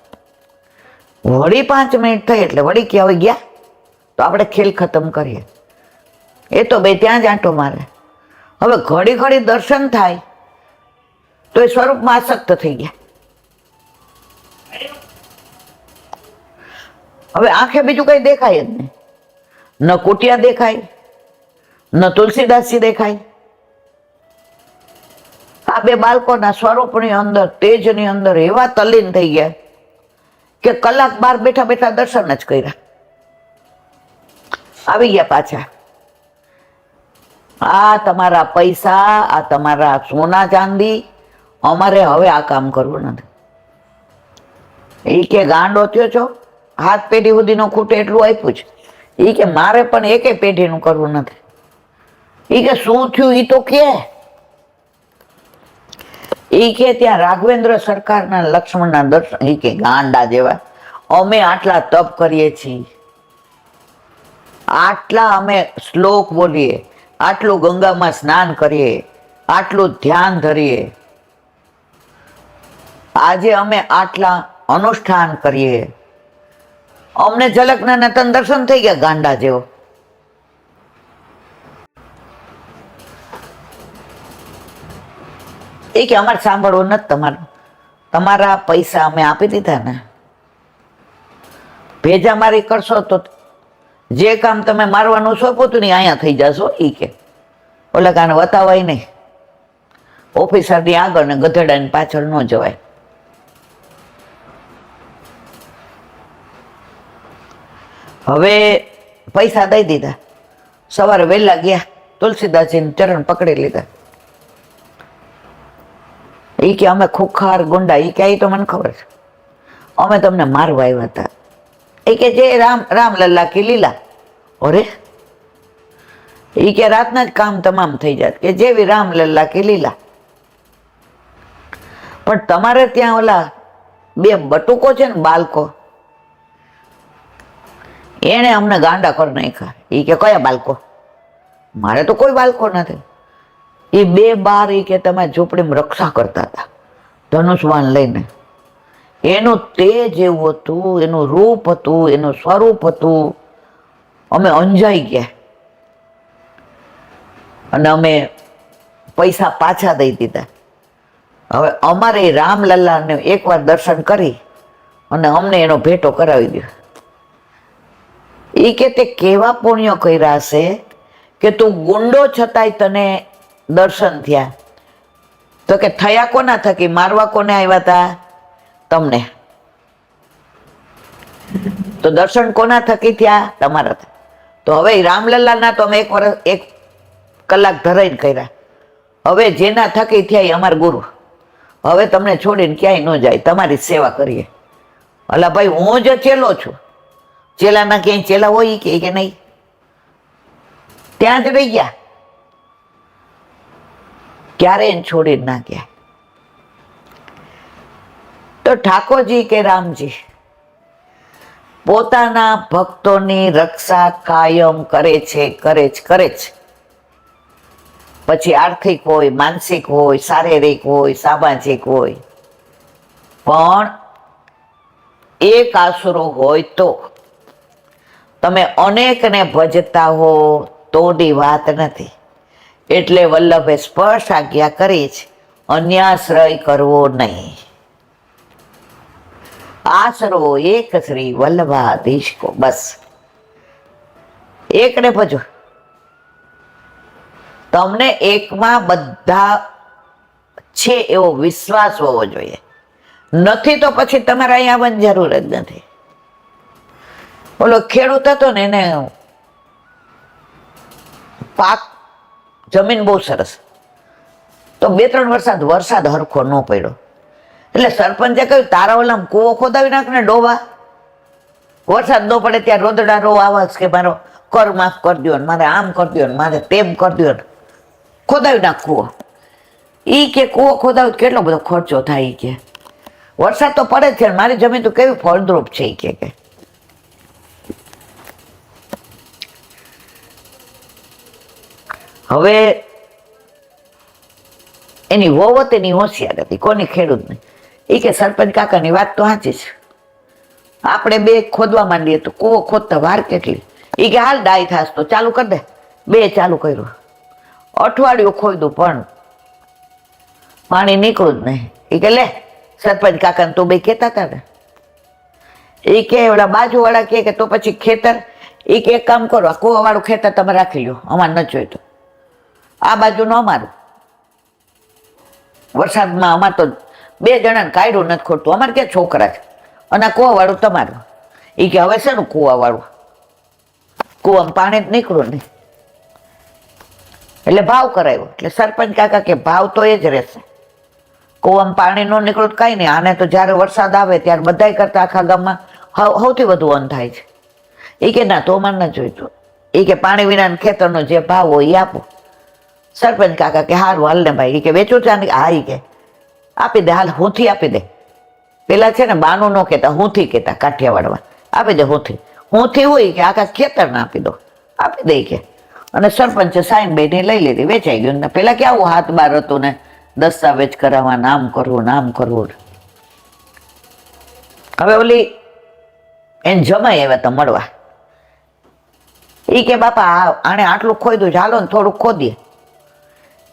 વળી 5 મિનિટ થઈ એટલે વળી કે હવે ગયા તો આપણે ખેલ ખતમ કરીએ. એ તો 2 ત્યાં જ આંટો મારે. હવે ઘડી ઘડી દર્શન થાય તો એ સ્વરૂપમાં આસક્ત થઈ ગયા. હવે આંખે બીજું કઈ દેખાય જ નહીં. ન કુટિયા દેખાય, ન તુલસીદાસજી દેખાય. આ 2 બાળકોના સ્વરૂપની અંદર, તેજની અંદર એવા તલ્લીન થઈ ગયા કે કલાક બહાર બેઠા બેઠા દર્શન જ કર્યા. આવી ગયા પાછા. આ તમારા પૈસા, આ તમારા સોના ચાંદી, અમારે હવે આ કામ કરવું નથી. એ કે ગાંડો થયો છો, હાથ પેઢી સુધીનો ખૂટે એટલું આપ્યું છે. એ કે મારે પણ એકે પેઢીનું કરવું નથી. એ કે શું થયું એ તો કે. એ કે ત્યાં રાઘવેન્દ્ર સરકારના લક્ષ્મણના દર્શન. એ કે ગાંડા જેવા, અમે આટલા તપ કરીએ છીએ, આટલા અમે શ્લોક બોલીએ, આટલું ગંગામાં સ્નાન કરીએ, આટલું ધ્યાન ધરીએ, આજે અમે આટલા અનુષ્ઠાન કરીએ, અમને ઝલકના નતન દર્શન થઈ ગયા. ગાંડા જેવો. એ કે અમારે સાંભળવું નથી તમારું, તમારા પૈસા અમે આપી દીધા ને, ભેજામારી કરશો તો જે કામ તમે મારવાનું સોંપો તું ને અહીંયા થઈ જશો. એ કે ઓલા કાને વતાવાય નહીં, ઓફિસરની આગળ ને ગધેડાની પાછળ ન જવાય. હવે પૈસા દઈ દીધા. સવારે વહેલા ગયા, તુલસીદાસજીને ચરણ પકડી લીધા. એ કે અમે ખુખાર ગુંડા. એ કે તો મને ખબર છે, અમે તમને મારવા આવ્યા હતા. એ કે જે રામલલ્લા કી લીલા. અરે એ કે રાતના જ કામ તમામ થઈ જાય કે જેવી રામલલ્લા કી લીલા. પણ તમારે ત્યાં ઓલા 2 બટુકો છે ને બાળકો, એને અમને ગાંડા કરી નાખ્યા. એ કે કયા બાળકો? મારે તો કોઈ બાળકો નથી. એ 2 બાર એ કે તમે ઝૂંપડીમાં રક્ષા કરતા હતા ધનુષવાન લઈને. એનું તેજ એવું હતું, એનું રૂપ હતું, એનું સ્વરૂપ હતું. અમે અંજાઈ ગયા અને અમે પૈસા પાછા દઈ દીધા. હવે અમારે રામલલ્લાને એકવાર દર્શન કરી અને અમને એનો ભેટો કરાવી દો. એ કે તે કેવા પુણ્ય કર્યા હશે કે તું ગુંડો છતાંય તને દર્શન થયા. તો કે થયા કોના થકી? મારવા કોને આવ્યા હતા? તમને. તો દર્શન કોના થકી થયા? તમારા. તો હવે રામલલ્લાના તો અમે 1 કલાક ધરાઈને કર્યા. હવે જેના થકી થયા એ અમારા ગુરુ. હવે તમને છોડીને ક્યાંય ન જાય, તમારી સેવા કરીએ. અલા ભાઈ, હું જ ચેલો છું. ચેલાના ક્યાંય ચેલા હોય કે નહીં? ત્યાં જ રહી ગયા, ક્યારે એને છોડીને ના ગયા. તો ઠાકોરજી કે રામજી પોતાના ભક્તોની રક્ષા કાયમ કરે છે, કરે છે. પછી આર્થિક હોય, માનસિક હોય, શારીરિક હોય, સામાજિક હોય. પણ એક આશરો હોય તો તમે અનેકને ભજતા હો તોની વાત નથી. એટલે વલ્લભે સ્પર્શ આજ્ઞા કરી છે, અન્યાશ્રય કરવો નહીં. આશરો એક શ્રી વલ્લભાધીશ કો, બસ એકને ભજો. તમને એકમાં બધા છે એવો વિશ્વાસ હોવો જોઈએ. નથી તો પછી તમારે અહીંયા આવવાની જરૂર જ નથી. ઓલો ખેડૂત હતો ને, એને પાક જમીન બહુ સરસ, તો 2-3 વરસાદ હરખો ન પડ્યો. એટલે સરપંચે કહ્યું, તારા ઓલામ કૂવો ખોદાવી નાખ ને ડોબા, વરસાદ ન પડે ત્યાં રોદડા રો આવાજ કે મારો કર માફ કરી દો, મારે આમ કરી દો, મારે તેમ કરી દો, ખોદાવી નાખ કૂવો. ઈ કે કૂવો ખોદાવ કેટલો બધો ખર્ચો થાય કે વરસાદ તો પડે છે, મારી જમીન તો કેવી ફળદ્રુપ છે કે હવે એની વહુવત એની હોશિયાર હતી, કોની ખેડૂત નહીં. એ કે સરપંચ કાકાની વાત તો સાચી છે, આપણે બે ખોદવા માંડીએ તો કૂવો ખોદતા વાર કેટલી. એ કે હાલ ડાય થાસ તો ચાલુ કરી દે. બે ચાલુ કર્યું, અઠવાડિયું ખોદ્યું પણ પાણી નીકળું જ નહીં. એ કે લે સરપંચ કાકાને તો બે કહેતા હતા ને. એ કે ઓલા બાજુ વાળા કે તો પછી ખેતર, એ કે એક કામ કરો, આ કૂવા વાળું ખેતર તમે રાખી લો, અમારે ન જોઈતું. આ બાજુ નો અમારું, વરસાદમાં અમારે તો 2 જણાને કાઢ્યું નથી ખોટું, અમારે ક્યાં છોકરા છે, અને આ કૂવા વાળું તમારું. એ કે હવે શેનું કૂવા વાળું, કૂવામાં પાણી જ નીકળ્યું નહીં. એટલે ભાવ કરાવ્યો. એટલે સરપંચ કાકા કે ભાવ તો એ જ રહેશે, કૂવામાં પાણી ન નીકળ્યું કઈ નહીં. આને તો જયારે વરસાદ આવે ત્યારે બધા કરતા આખા ગામમાં સૌથી વધુ અન્ન થાય છે. એ કે ના, તો અમારે ન જોઈતું. એ કે પાણી વિના ખેતરનો જે ભાવ હોય એ આપો. સરપંચ કાકા કે હારું હાલ ને ભાઈ. એ કે વેચો ચાંદી? હા. એ કે આપી દે, હાલ હુંથી આપી દે. પેલા છે ને બાનું ન કહેતા, હુંથી કહેતા કાઠિયાવાડમાં. આપી દે હુંથી. હુંથી હોય કે આખા ખેતરને આપી દો, આપી દે કે. અને સરપંચે સાઈન બેની લઈ લીધી, વેચાઈ ગયું. ને પેલા કેવું હાથ બાર હતું ને, દસ્તાવેજ કરાવવા, નામ કરવું. હવે ઓલી એને જમાઈ આવ્યા તો મળવા. એ કે બાપા આણે આટલું ખોદ્યું, ચાલો ને થોડુંક ખોદીએ.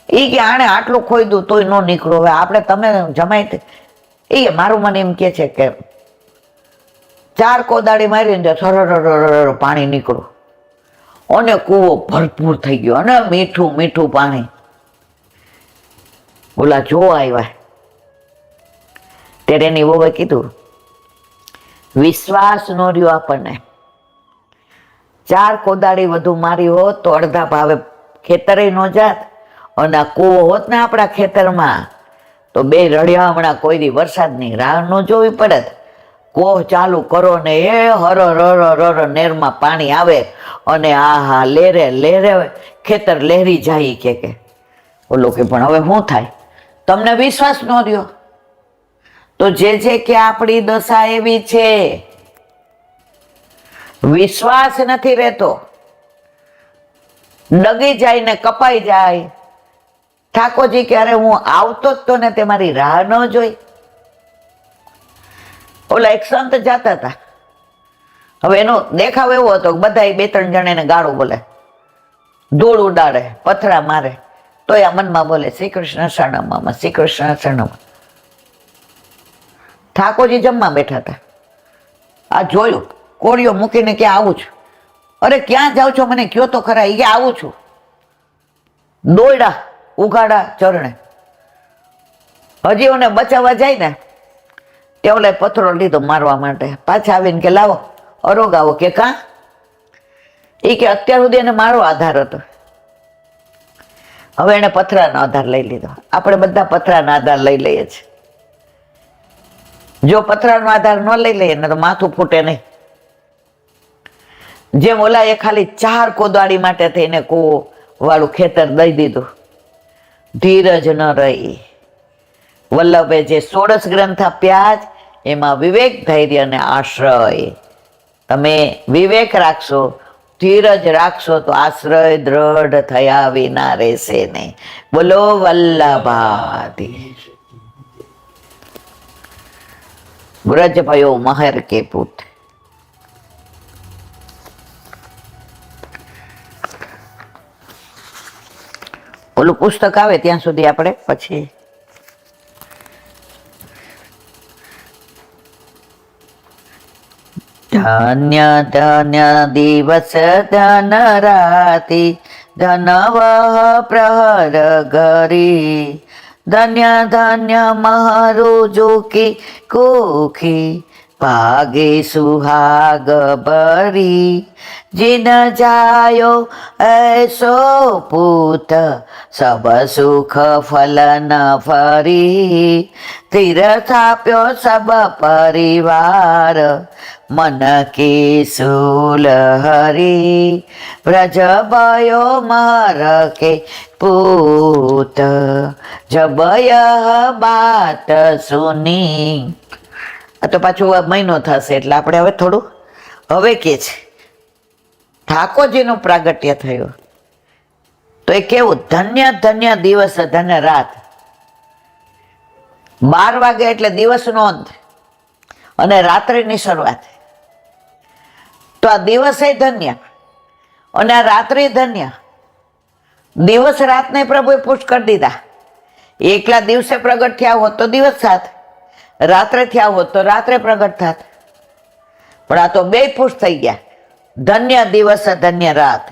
એ કે આણે આટલું ખોદ્યું તોય ન નીકળ્યું, હવે આપણે તમે જમાઈ. એ મારું મને એમ કે છે કે 4 કોદાળી મારીને સરર પાણી નીકળ્યું, અને કૂવો ભરપૂર થઈ ગયો, અને મીઠું પાણી. ઓલા જોવા આવ્યા ત્યારે એની વહુએ કીધું, વિશ્વાસ ન રહ્યો આપણને. 4 કોદાળી વધુ મારી હોત તો અડધા ભાવે ખેતરે ન જાત, અને આ કૂવો હોત ને આપણા ખેતરમાં તો 2 રળિયા હમણાં કોઈ દી વરસાદની રાહ ન જોવી પડત. કોહ ચાલુ કરો ને એ હર નેરમાં પાણી આવે, અને આહા લેરે ખેતર લહેરી જાય. કે ઓલો કે પણ હવે શું થાય, તમને વિશ્વાસ ન રહ્યો તો જે કે આપણી દશા એવી છે, વિશ્વાસ નથી રહેતો, ડગી જાય ને કપાઈ જાય. ઠાકોરજી કે અરે હું આવતો જ તો ને તે મારી રાહ ન જોઈ. ઓલા એક સંત જતા હતા, હવે એનો દેખાવ એવો હતો કે બધા 2-3 જણ એને ગાળું બોલે, ધૂળ ઉડાડે, પથરા મારે, તો એ મનમાં બોલે શ્રી કૃષ્ણ શરણમ, શ્રી કૃષ્ણ શરણમ. ઠાકોરજી જમવા બેઠા હતા, આ જોયું, કોળીઓ મૂકીને કે આવું છું. અરે ક્યાં જાઉં છો મને કયો તો ખરા. એ કે આવું છું. દોયડા ઉઘાડા ચરણે. હજી ઓને બચાવવા જાય ને તે ઓલે પથરો લીધો મારવા માટે. પાછા આવીને કે લાવો અરોગાવો. કે કાં? એ કે અત્યાર સુધી એને મારો આધાર હતો, હવે એને પથરાનો આધાર લઈ લીધો. આપણે બધા પથરાનો આધાર લઈ લઈએ છીએ. જો પથરાનો આધાર ન લઈ લઈએ ને તો માથું ફૂટે નહીં. જેમ ઓલા એ ખાલી 4 કોદાળી માટે થઈને કૂવો વાળું ખેતર દઈ દીધું, ધીરજ ન રહી. વલ્લભે જે 16 ગ્રંથ આપ્યા જ એમાં વિવેક, ધૈર્ય અને આશ્રય. તમે વિવેક રાખશો, ધીરજ રાખશો તો આશ્રય દ્રઢ થયા વિના રહેશે નહીં. બોલો વલ્લભાધીશ. વ્રજ ભયો મહર કે પુત્ર. ઓલું પુસ્તક આવે ત્યાં સુધી આપણે પછી ધન્ય ધન્ય દિવસ ધન રાતિ ધન વહ પ્રહર ઘરી ધન્ય ધન્ય મારું જોકી કોખી ભાગે સુહાગ ભરી जिन जायो ऐसो पूत सब सुख फल न फरी तीर्थाप्यो सब परिवार मन की सूल हरी ब्रज भयो मर के पूत जब यह बात सुनी. આ તો પાછું મહિનો થશે એટલે આપણે હવે થોડું હવે કે છે ઠાકોરજીનું પ્રાગટ્ય થયું તો એ કેવું ધન્ય ધન્ય દિવસ ધન્ય રાત. 12 વાગે એટલે દિવસનો અંત અને રાત્રિની શરૂઆત. તો આ દિવસે ધન્ય અને આ રાત્રિ ધન્ય. દિવસ રાતને પ્રભુએ પુષ્ટ કરી દીધા. એકલા દિવસે પ્રગટ થયા હોત તો દિવસ થાત, રાત્રે થયા હોત તો રાત્રે પ્રગટ થાત. પણ આ તો 2 પુષ્ટ થઈ ગયા. ધન્ય દિવસ ધન્ય રાત.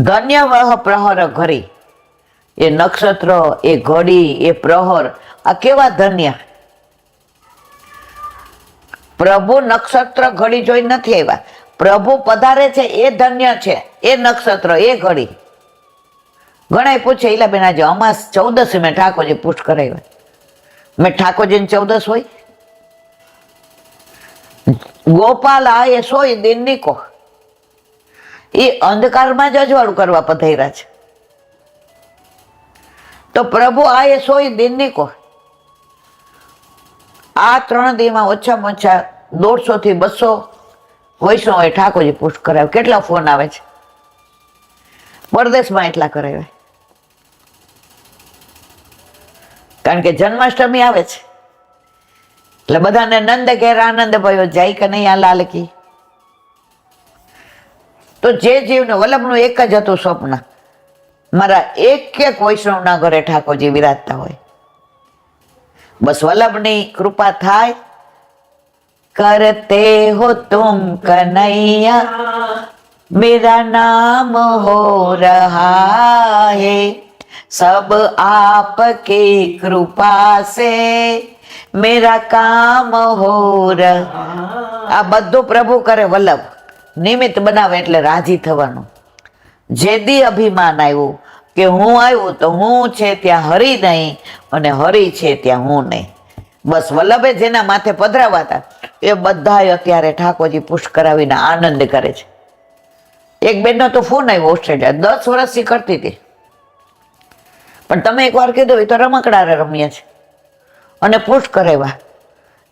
ધન્ય વહ પ્રહર ઘરી. એ નક્ષત્ર, એ ઘડી, એ પ્રહર, આ કેવા ધન્ય. પ્રભુ નક્ષત્ર ઘડી જોઈ નથી આવ્યા. પ્રભુ પધારે છે એ ધન્ય છે, એ નક્ષત્ર, એ ઘડી. ઘણા પૂછે ઈલાબેન આજે અમાસ 14 મેં ઠાકોરજી પુષ્ટ કરાવ્યા. મેં ઠાકોરજીને 14 હોય? ગોપાલ આયે સોય દિનની કો. એ અંધકારમાં જ અજવાળું કરવા પધાર્યા છે. તો પ્રભુ આયે સોય દિનની કો. આ 3 દીમાં ઓછામાં ઓછા 150 થી 200 વૈષ્ણવોએ ઠાકોરજી પુષ્ટ કરાવ્યું. કેટલા ફોન આવે છે? પરદેશમાં એટલા કરાવ્યા. કારણ કે જન્માષ્ટમી આવે છે એટલે બધાને નંદ ઘેર આનંદ ભયો જાય કે નહીં આ લાલ કી. તો જે જીવને વલ્લભનું એક જ હતું સ્વપ્ન, મારા એક એક વૈષ્ણવના ઘરે ઠાકોરજી વિરાજતા હોય. બસ વલ્લભની કૃપા થાય. કરતે હો તુમ કનૈયા मेरा नाम हो रहा है सब आपकी कृपा से मेरा काम हो रहा. આ બધું પ્રભુ કરે. વલ્લભ નિમિત્ત બનાવે એટલે રાજી થવાનું. જેદી અભિમાન આવ્યું કે હું આવ્યું તો હું છે ત્યાં હરિ નહીં અને હરિ છે ત્યાં હું નહીં. બસ વલ્લભે જેના માથે પધરાવા હતા એ બધા અત્યારે ઠાકોરજી પુષ્ટ કરાવીને આનંદ કરે છે. એક બેનનો તો ફોન આવ્યો ઓસ્ટ્રેલિયા, 10 વર્ષથી કરતી હતી. પણ તમે એકવાર કીધું એ તો રમકડારે રમીએ છે અને પુષ્ટ કરાવ્યા.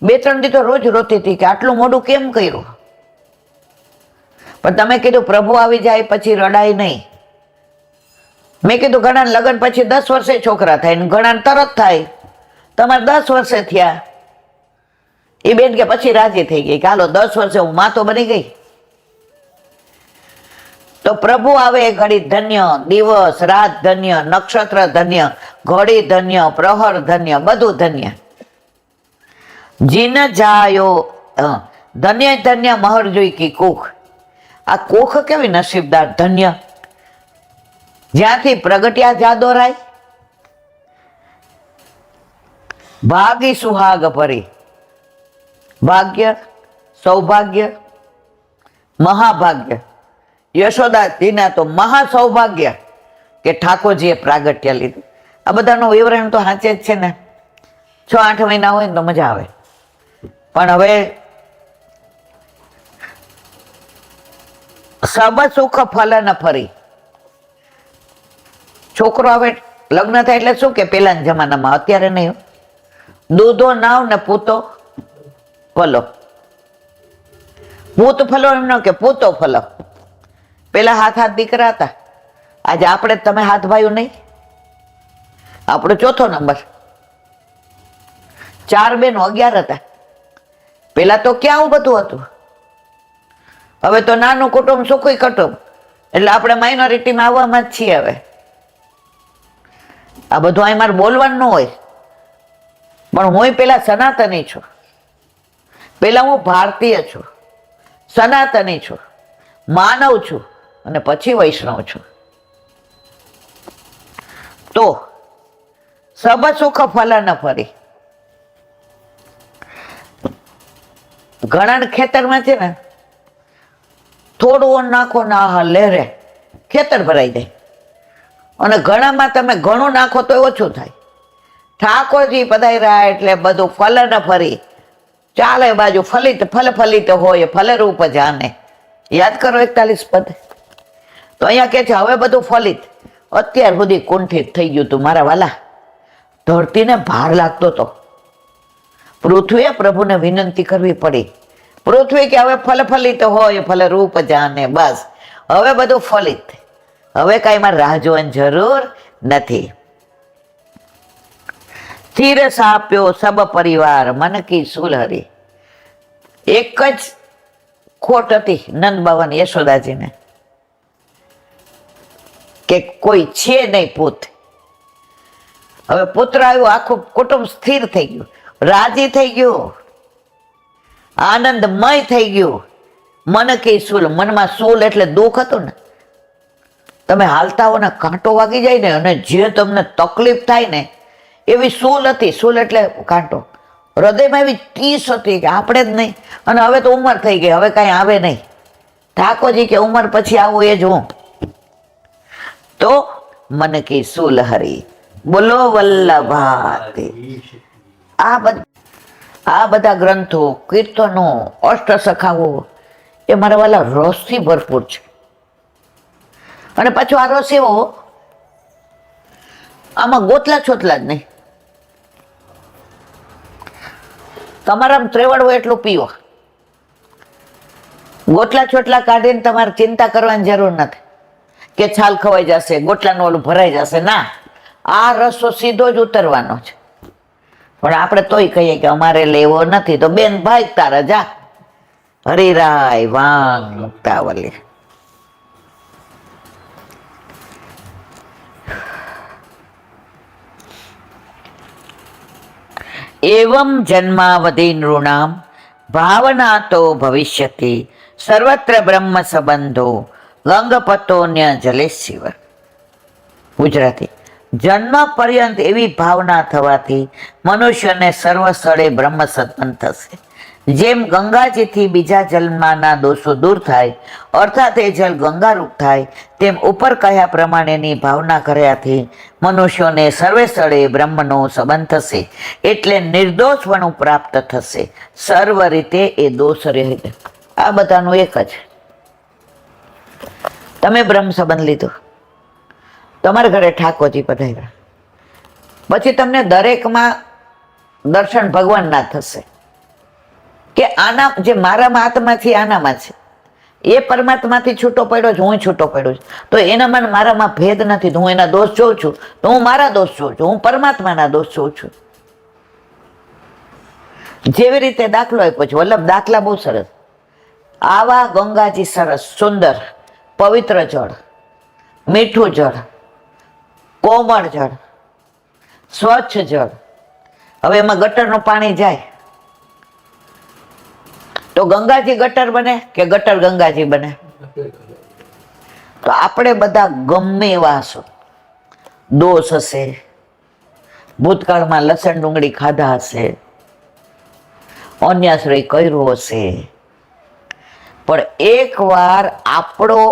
2-3 દી તો રોજ રોતી હતી કે આટલું મોડું કેમ કર્યું. પણ તમે કીધું પ્રભુ આવી જાય પછી રડાય નહીં. મેં કીધું ઘણા લગ્ન પછી 10 વર્ષે છોકરા થાય ને ઘણા તરત થાય. તમારે 10 વર્ષે થયા. એ બેન કે પછી રાજી થઈ ગઈ કે હાલો 10 વર્ષે હું માં તો બની ગઈ. તો પ્રભુ આવે ઘડી ધન્ય, દિવસ રાત ધન્ય, નક્ષત્ર ધન્ય, ઘડી ધન્ય, પ્રહર ધન્ય, બધું ધન્ય. જીન જાયો ધન્ય ધન્ય મહર જોઈ કી કુખ. આ કુખ કેવી નસીબદાર ધન્ય. જ્યાંથી પ્રગટ્યા જાદોરાય ભાગી સુહાગ ભરી. ભાગ્ય, સૌભાગ્ય, મહાભાગ્ય. યશોદાજીના તો મહા સૌભાગ્ય કે ઠાકોરજીએ પ્રાગટ્ય લીધું. આ બધાનું વિવરણ તો સાચે જ છે ને. 6-8 મહિના હોય ને તો મજા આવે. પણ હવે સબ સુખ ફલ ન ફરી. છોકરો હવે લગ્ન થાય એટલે શું કે પેલાના જમાનામાં, અત્યારે નહીં, દૂધો નાવ ને પૂતો ફલો. પૂત ફલો એમ ન કે પૂતો ફલો. પેલા હાથ દીકરા હતા, આજે આપણે તમે હાથ ભાઈઓ નહીં, આપણો 4થો નંબર. 4 બેનો 11 હતા. પેલા તો ક્યાં આવું બધું હતું. હવે તો નાનું કુટુંબ સુખી કુટુંબ, એટલે આપણે માઇનોરિટીમાં આવવામાં જ છીએ. હવે આ બધું અહીં મારે બોલવાનું ન હોય, પણ હું પેલા સનાતની છું, પેલા હું ભારતીય છું, સનાતની છું, માનવ છું, અને પછી વૈષ્ણવ છું. તો સબ સુખ ફલ ન ફરી. ઘણા ખેતરમાં છે ને થોડું નાખો ના લહેરે ખેતર ભરાઈ જાય, અને ઘણામાં તમે ઘણું નાખો તો ઓછું થાય. ઠાકોરજી પધાર્યા એટલે બધું ફલ ન ફરી, ચાલે બાજુ ફલિત ફલ ફલિત હોય ફલરૂપ જાને. યાદ કરો 41 પદ. તો અહીંયા કે છે હવે બધું ફલિત. અત્યાર સુધી કુંઠિત થઈ ગયું તું મારા વાલા, ધરતીને ભાર લાગતો હતો. પૃથ્વીએ પ્રભુને વિનંતી કરવી પડી. પૃથ્વી કે હવે ફલ ફલિત હોય ફલરૂપ જાને. બસ હવે બધું ફલિત, હવે કઈ માં રાહ જોવાની જરૂર નથી. સ્થિર સાપ્યો સબ પરિવાર મન કી સુલહરી. એક જ ખોટ હતી નંદ બાબા ને યશોદાજીને, કે કોઈ છે નહીં પુત. હવે પુત્ર આવ્યો, આખું કુટુંબ સ્થિર થઈ ગયું, રાજી થઈ ગયું, આનંદમય થઈ ગયું. મન કી સુલ, મનમાં સુલ એટલે દુઃખ હતું ને. તમે હાલતા હો ને કાંટો વાગી જાય ને, અને જે તમને તકલીફ થાય ને એવી સૂલ હતી. સૂલ એટલે કાંટો. હૃદયમાં એવી ટીસ હતી કે આપણે જ નહીં. અને હવે તો ઉંમર થઈ ગઈ, હવે કાંઈ આવે નહીં. ઠાકોરજી કે ઉંમર પછી આવું એ જ હું. તો મન કી સૂલ હરી, બોલો વલ્લભાતી. આ બધા ગ્રંથો, કીર્તનો, અષ્ટસખાઓ એ મારા વાલા રસથી ભરપૂર છે. અને પાછું આ રસ એવો, આમાં ગોતલા છોતલા જ નહીં. તમારા ત્રેવડ હોય એટલું પીવો. ગોટલા છોટલા કાઢીને તમારે ચિંતા કરવાની જરૂર નથી કે છાલ ખવાઈ જશે, ગોટલાનું ઓલું ભરાઈ જશે. ના, આ રસો સીધો જ ઉતરવાનો છે. પણ આપણે તોય કહીએ કે અમારે લેવો નથી, તો બેન ભાઈ તારા જા, હરિરાય વાંગ મુક્તાવલી. એવમ જન્માવધિ નૃણામ ભાવના તો ભવિષ્યતિ સર્વત્ર બ્રહ્મ સંબંધો ગંગપતોન્ય જલે શિવ. ગુજરાતી. જન્મ પર્યંત એવી ભાવના થવાથી મનુષ્યને સર્વ સ્થળે બ્રહ્મ સંબંધ થશે. જેમ ગંગાજીથી બીજા જલમાંના દોષો દૂર થાય, અર્થાત એ જલ ગંગારૂપ થાય, તેમ ઉપર કહ્યા પ્રમાણેની ભાવના કર્યાથી મનુષ્યોને સર્વે સ્થળે બ્રહ્મનો સંબંધ થશે, એટલે નિર્દોષપણું પ્રાપ્ત થશે. સર્વ રીતે એ દોષ રહિત. આ બધાનું એક જ. તમે બ્રહ્મ સંબંધ લીધો, તમારા ઘરે ઠાકોરજી પધાર્યા, પછી તમને દરેકમાં દર્શન ભગવાનના થશે કે આના જે મારામાં આત્મા છે આનામાં છે, એ પરમાત્માથી છૂટો પડ્યો છે, હું છૂટો પડ્યો છું, તો એનામાં મારામાં ભેદ નથી. તો હું એના દોષ જોઉં છું, તો હું મારા દોષ જોઉં છું, હું પરમાત્માના દોષ જોઉં છું. જેવી રીતે દાખલો આપ્યો છે વલ્લભ, દાખલા બહુ સરસ. આવા ગંગાજી સરસ, સુંદર, પવિત્ર જળ, મીઠું જળ, કોમળ જળ, સ્વચ્છ જળ. હવે એમાં ગટરનું પાણી જાય તો ગંગાજી ગટર બને કે ગટર ગંગાજી બને? તો આપણે બધા ગમે એવા હશો, દોષ હશે, ભૂતકાળમાં લસણ ડુંગળી ખાધા હશે, અન્યાશ્રય કર્યો હશે, પણ એકવાર આપણો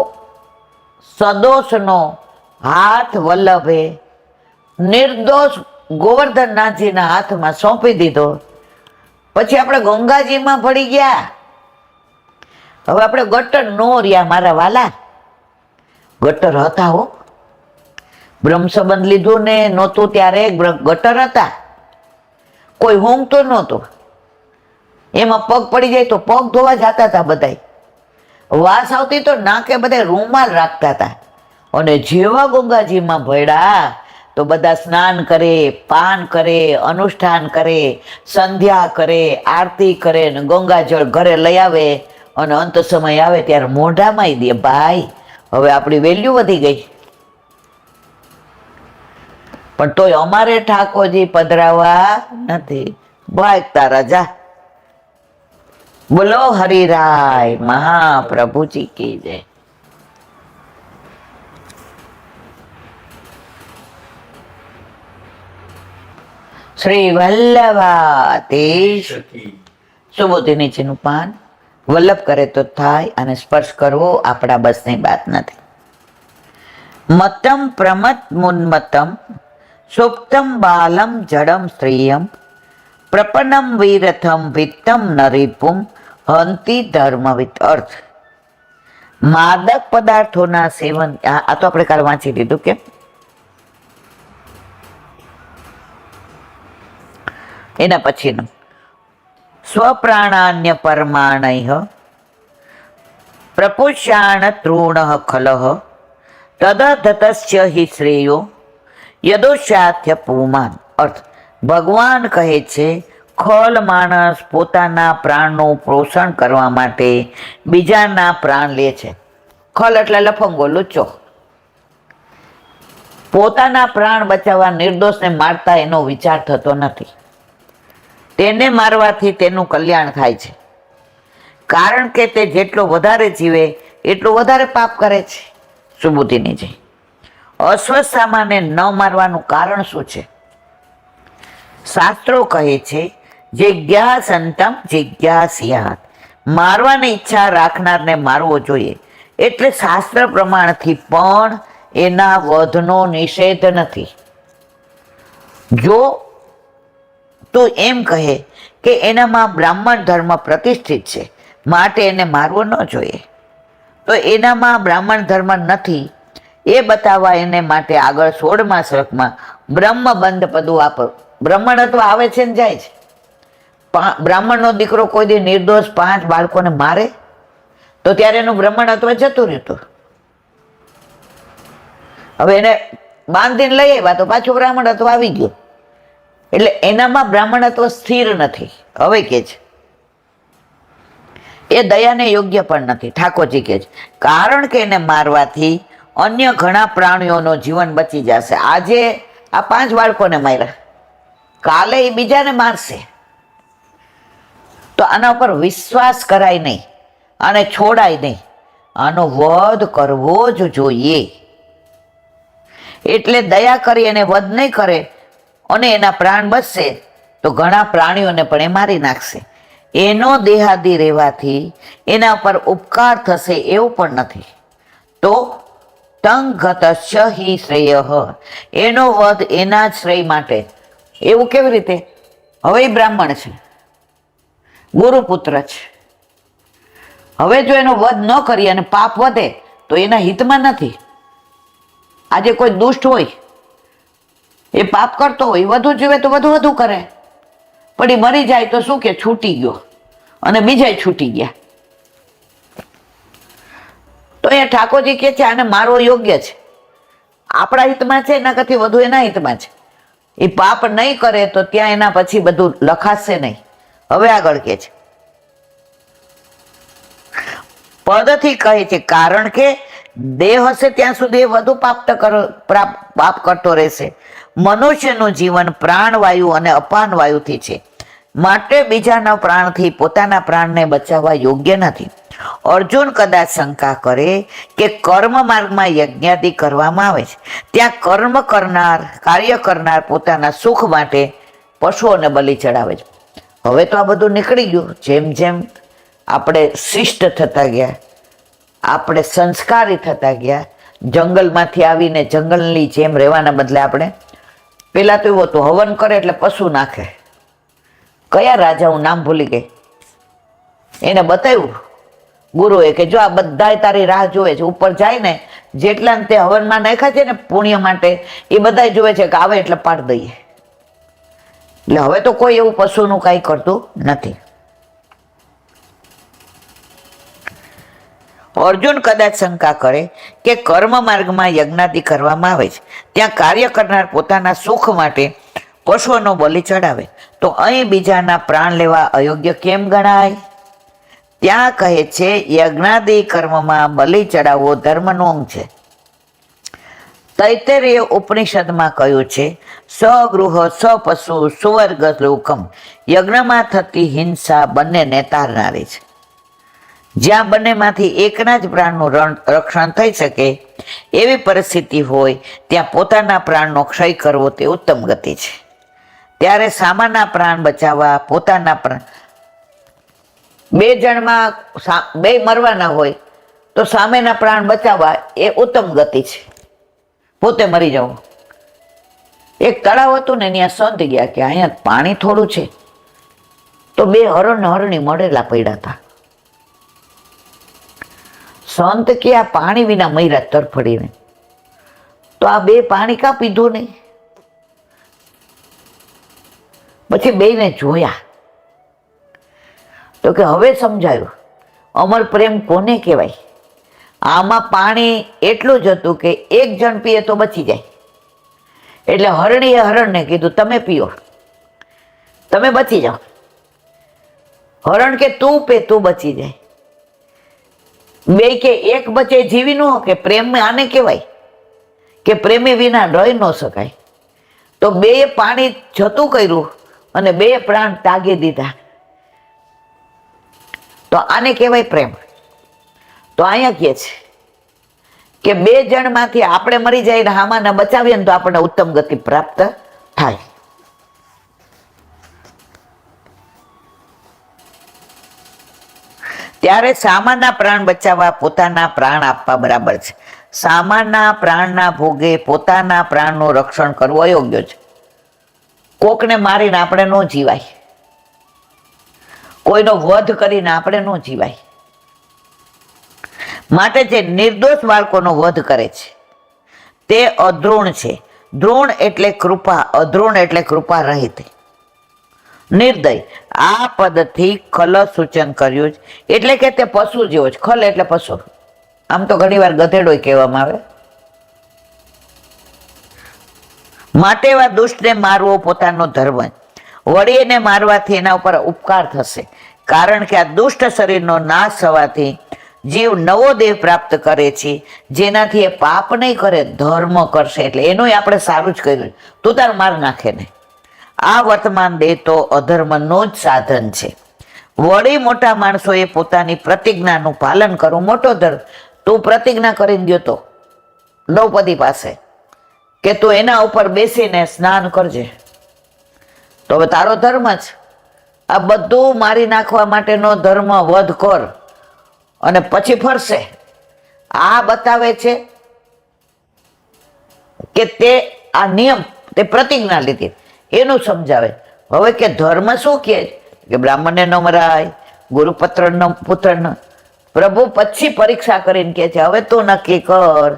સદોષનો હાથ વલ્લભે નિર્દોષ ગોવર્ધનનાથજીના હાથમાં સોંપી દીધો. પછી આપણે ગંગાજીમાં પડી ગયા. હવે આપણે ગટર નો રહ્યા મારા વાલા. ગટર હતા હો, બ્રહ્મ સંબંધ લીધું ને નહોતું ત્યારે ગટર હતા. કોઈ ઊંઘતો નહોતો, એમાં પગ પડી જાય તો પગ ધોવા જતા હતા બધાય. વાસ આવતી તો નાકે બધા રૂમાલ રાખતા હતા. અને જેવા ગંગાજીમાં ભળ્યા તો બધા સ્નાન કરે, પાન કરે, અનુષ્ઠાન કરે, સંધ્યા કરે, આરતી કરે ને ગંગાજળ ઘરે લઈ આવે. અને અંત સમય આવે ત્યારે મોઢામાં દે. ભાઈ હવે આપણી વેલ્યુ વધી ગઈ. પણ તોય અમારે ઠાકોરજી પધરાવા નથી. ભાઈ તારા જા. બોલો હરિરાય મહાપ્રભુજી કી જય. શ્રી વલ્લભાધીશ. સુબોધી નીચેનું પાન. વલ્લભ કરે તો થાય અને સ્પર્શ કરવો આપણા બસની વાત નથી. મતમ પ્રમત મુન્મતમ સુપ્તમ બાલમ જડમ સ્ત્રીયમ પ્રપન્નમ વીરથમ વિત્તમ નરીપુમ હંતિ ધર્મવિત. અર્થ, માદક પદાર્થોના સેવન. આ તો આપણે કાલે વાંચી લીધું. કેમ? એના પછીનું સ્વપ્રાણાન્ય પરમાણય પ્રપુષાણ તૃણ ખલહ તદધતસ્ય હિ શ્રેયો યદોશાથ્ય પુમાન. અર્થ, ભગવાન કહે છે ખલ માણસ પોતાના પ્રાણનું પોષણ કરવા માટે બીજાના પ્રાણ લે છે. ખલ એટલે લફંગો, લુચ્ચો. પોતાના પ્રાણ બચાવવા નિર્દોષને મારતા એનો વિચાર થતો નથી. તેને મારવાથી તેનું કલ્યાણ થાય છે, કારણ કે તે જેટલો વધારે જીવે એટલું વધારે પાપ કરે છે. સુબુદ્ધિની છે. અશ્વત્થામાને ન મારવાનું કારણ શું છે? શાસ્ત્રો કહે છે જિજ્ઞાસંતમ જિજ્ઞાસ્યાત. મારવાની ઈચ્છા રાખનારને મારવો જોઈએ. એટલે શાસ્ત્ર પ્રમાણથી પણ એના વધનો નિષેધ નથી. જો તું એમ કહે કે એનામાં બ્રાહ્મણ ધર્મ પ્રતિષ્ઠિત છે માટે એને મારવો ન જોઈએ, તો એનામાં બ્રાહ્મણ ધર્મ નથી એ બતાવવા એને માટે આગળ 16મા શ્લોકમાં બ્રહ્મબંધ પદું વાપર. બ્રાહ્મણત્વ આવે છે ને જાય છે. બ્રાહ્મણનો દીકરો કોઈ દી નિર્દોષ 5 બાળકોને મારે તો ત્યારે એનું બ્રાહ્મણત્વ જતું રહ્યું. હવે એને બાંધીને લઈ આવ્યા તો પાછું બ્રાહ્મણત્વ આવી ગયું. એટલે એનામાં બ્રાહ્મણત્વ સ્થિર નથી. હવે કે છે એ દયાને યોગ્ય પણ નથી. ઠાકોરજી કે છે કારણ કે એને મારવાથી અન્ય ઘણા પ્રાણીઓનો જીવન બચી જશે. આજે આ 5 બાળકોને માર્યા, કાલે એ બીજાને મારશે. તો આના ઉપર વિશ્વાસ કરાય નહીં અને છોડાય નહીં. આનો વધ કરવો જ જોઈએ. એટલે દયા કરી એને વધ નહીં કરે અને એના પ્રાણ બચશે તો ઘણા પ્રાણીઓને પણ એ મારી નાખશે. એનો દેહાદી રહેવાથી એના પર ઉપકાર થશે એવું પણ નથી. તો તંગતસ્ય હિ શ્રેય. એનો વધ એના જ શ્રેય માટે. એવું કેવી રીતે? હવે એ બ્રાહ્મણ છે, ગુરુપુત્ર છે. હવે જો એનો વધ ન કરીએ અને પાપ વધે તો એના હિતમાં નથી. આજે કોઈ દુષ્ટ હોય, એ પાપ કરતો હોય, વધુ જીવે તો વધુ વધુ કરે, પણ એ મરી જાય તો શું કે છૂટી ગયો અને બીજા છૂટી ગયા. તો એ ઠાકોરજી કે છે આને મારવો યોગ્ય છે, આપણા હિતમાં છે, એના કરતી વધુ એના હિતમાં છે. એ પાપ નહીં કરે તો ત્યાં એના પછી બધું લખાશે નહીં. હવે આગળ કે છે પદથી કહે છે કારણ કે દેહ હશે ત્યાં સુધી વધુ પાપ કરતો રહેશે. મનુષ્યનું જીવન પ્રાણવાયુ અને અપાન વાયુથી છે, માટે બીજાના પ્રાણથી પોતાના પ્રાણને બચાવવા યોગ્ય નથી. અર્જુન કદાચ શંકા કરે કે કર્મ માર્ગમાં યજ્ઞાદિ કરવામાં આવે છે, ત્યાં કર્મ કરનાર, કાર્ય કરનાર પોતાના સુખ માટે પશુઓને બલિ ચડાવે છે. હવે તો આ બધું નીકળી ગયું. જેમ જેમ આપણે શિષ્ટ થતા ગયા, આપણે સંસ્કારી થતા ગયા, જંગલમાંથી આવીને જંગલની જેમ રહેવાના બદલે આપણે પેલા તો એવું હતું, હવન કરે એટલે પશુ નાખે. કયા રાજા, હું નામ ભૂલી ગઈ, એને બતાવ્યું ગુરુએ કે જો આ બધાય તારી રાહ જોવે છે, ઉપર જાય ને જેટલા તે હવનમાં નાખ્યા છે ને પુણ્ય માટે, એ બધાય જોવે છે કે આવે એટલે પાડ દઈએ. એટલે હવે તો કોઈ એવું પશુનું કાંઈ કરતું નથી. અર્જુન કદાચ શંકા કરે કે કર્મ માર્ગમાં યજ્ઞાદિ કરવામાં આવે છે, ત્યાં કાર્ય કરનાર પોતાના સુખ માટે પશુઓનો બલિ ચડાવે, તો અહીં બીજાના પ્રાણ લેવા અયોગ્ય કેમ ગણાય? ત્યાં કહે છે યજ્ઞાદિ કર્મમાં બલિ ચડાવવો ધર્મનો અંગ છે. તૈતરીય ઉપનિષદમાં કહ્યું છે સ્વગૃહ સ્વપશુ સુવર્ગ લોકમ, યજ્ઞમાં થતી હિંસા બંનેને તારનારી છે. જ્યાં બંનેમાંથી એકના જ પ્રાણનું રક્ષણ થઈ શકે એવી પરિસ્થિતિ હોય ત્યાં પોતાના પ્રાણનો ક્ષય કરવો તે ઉત્તમ ગતિ છે. ત્યારે સામાના પ્રાણ બચાવવા પોતાના પ્રાણ, બે જણમાં બે મરવાના હોય તો સામેના પ્રાણ બચાવવા એ ઉત્તમ ગતિ છે, પોતે મરી જવું. એક તળાવ હતું ને ત્યાં સંત ગયા કે અહીંયા પાણી થોડું છે, તો બે હરણ હરણી મળેલા પડ્યા હતા. સંત કે આ પાણી વિના મર્યા તરફડીને, તો આ બે પાણી કાં પીધું નહીં? પછી બેને જોયા તો કે હવે સમજાયું અમર પ્રેમ કોને કહેવાય. આમાં પાણી એટલું જ હતું કે એક જણ પીએ તો બચી જાય. એટલે હરણીએ હરણને કીધું તમે પીઓ, તમે બચી જાઓ. હરણ કે તું પે, તું બચી જાય. બે કે એક બચે જીવી નો, કે પ્રેમ આને કહેવાય કે પ્રેમી વિના રહી ન શકાય. તો બે પાણી જતું કર્યું અને બે પ્રાણ ત્યાગી દીધા, તો આને કહેવાય પ્રેમ. તો અહીંયા કહે છે કે બે જણમાંથી આપણે મરી જાય ને આમાંને બચાવીએ ને તો આપણને ઉત્તમ ગતિ પ્રાપ્ત થાય. ત્યારે સામાના પ્રાણ બચાવવા પોતાના પ્રાણ આપવા બરાબર છે. સામાના પ્રાણના ભોગે પોતાના પ્રાણનું રક્ષણ કરવું અયોગ્ય છે. કોકને મારીને આપણે ન જીવાય, કોઈનો વધ કરીને આપણે ન જીવાય. માટે જે નિર્દોષ બાળકોનો વધ કરે છે તે અધૃણ છે. દ્રોણ એટલે કૃપા, અધૃણ એટલે કૃપા રહિત, નિર્દય. આ પદથી ખલ સૂચન કર્યું છે, એટલે કે તે પશુ જેવો છે. ખલ એટલે પશુ, આમ તો ઘણી વાર ગધેડો કહેવામાં આવે. માટે એવા દુષ્ટને મારવો પોતાનો ધર્મ. વળી એને મારવાથી એના ઉપર ઉપકાર થશે, કારણ કે આ દુષ્ટ શરીરનો નાશ થવાથી જીવ નવો દેહ પ્રાપ્ત કરે છે, જેનાથી એ પાપ નહીં કરે, ધર્મ કરશે. એટલે એનું આપણે સારું જ કર્યું, તું તાર માર નાખે ને. આ વર્તમાન દેહ તો અધર્મનું જ સાધન છે. વળી મોટા માણસોએ પોતાની પ્રતિજ્ઞાનું પાલન કરવું મોટો ધર્મ. તું પ્રતિજ્ઞા કરીને ગયો તો દ્રૌપદી પાસે કે તું એના ઉપર બેસીને સ્નાન કરજે, તો હવે તારો ધર્મ જ. આ બધું મારી નાખવા માટેનો ધર્મ વધ કર અને પછી ફરશે. આ બતાવે છે કે તે આ નિયમ, તે પ્રતિજ્ઞા લીધી એનું સમજાવે. હવે કે ધર્મ શું કહે કે બ્રાહ્મણને ન મરાય, ગુરુપુત્ર ન. પ્રભુ પછી પરીક્ષા કરીને કહે છે હવે તું નક્કી કર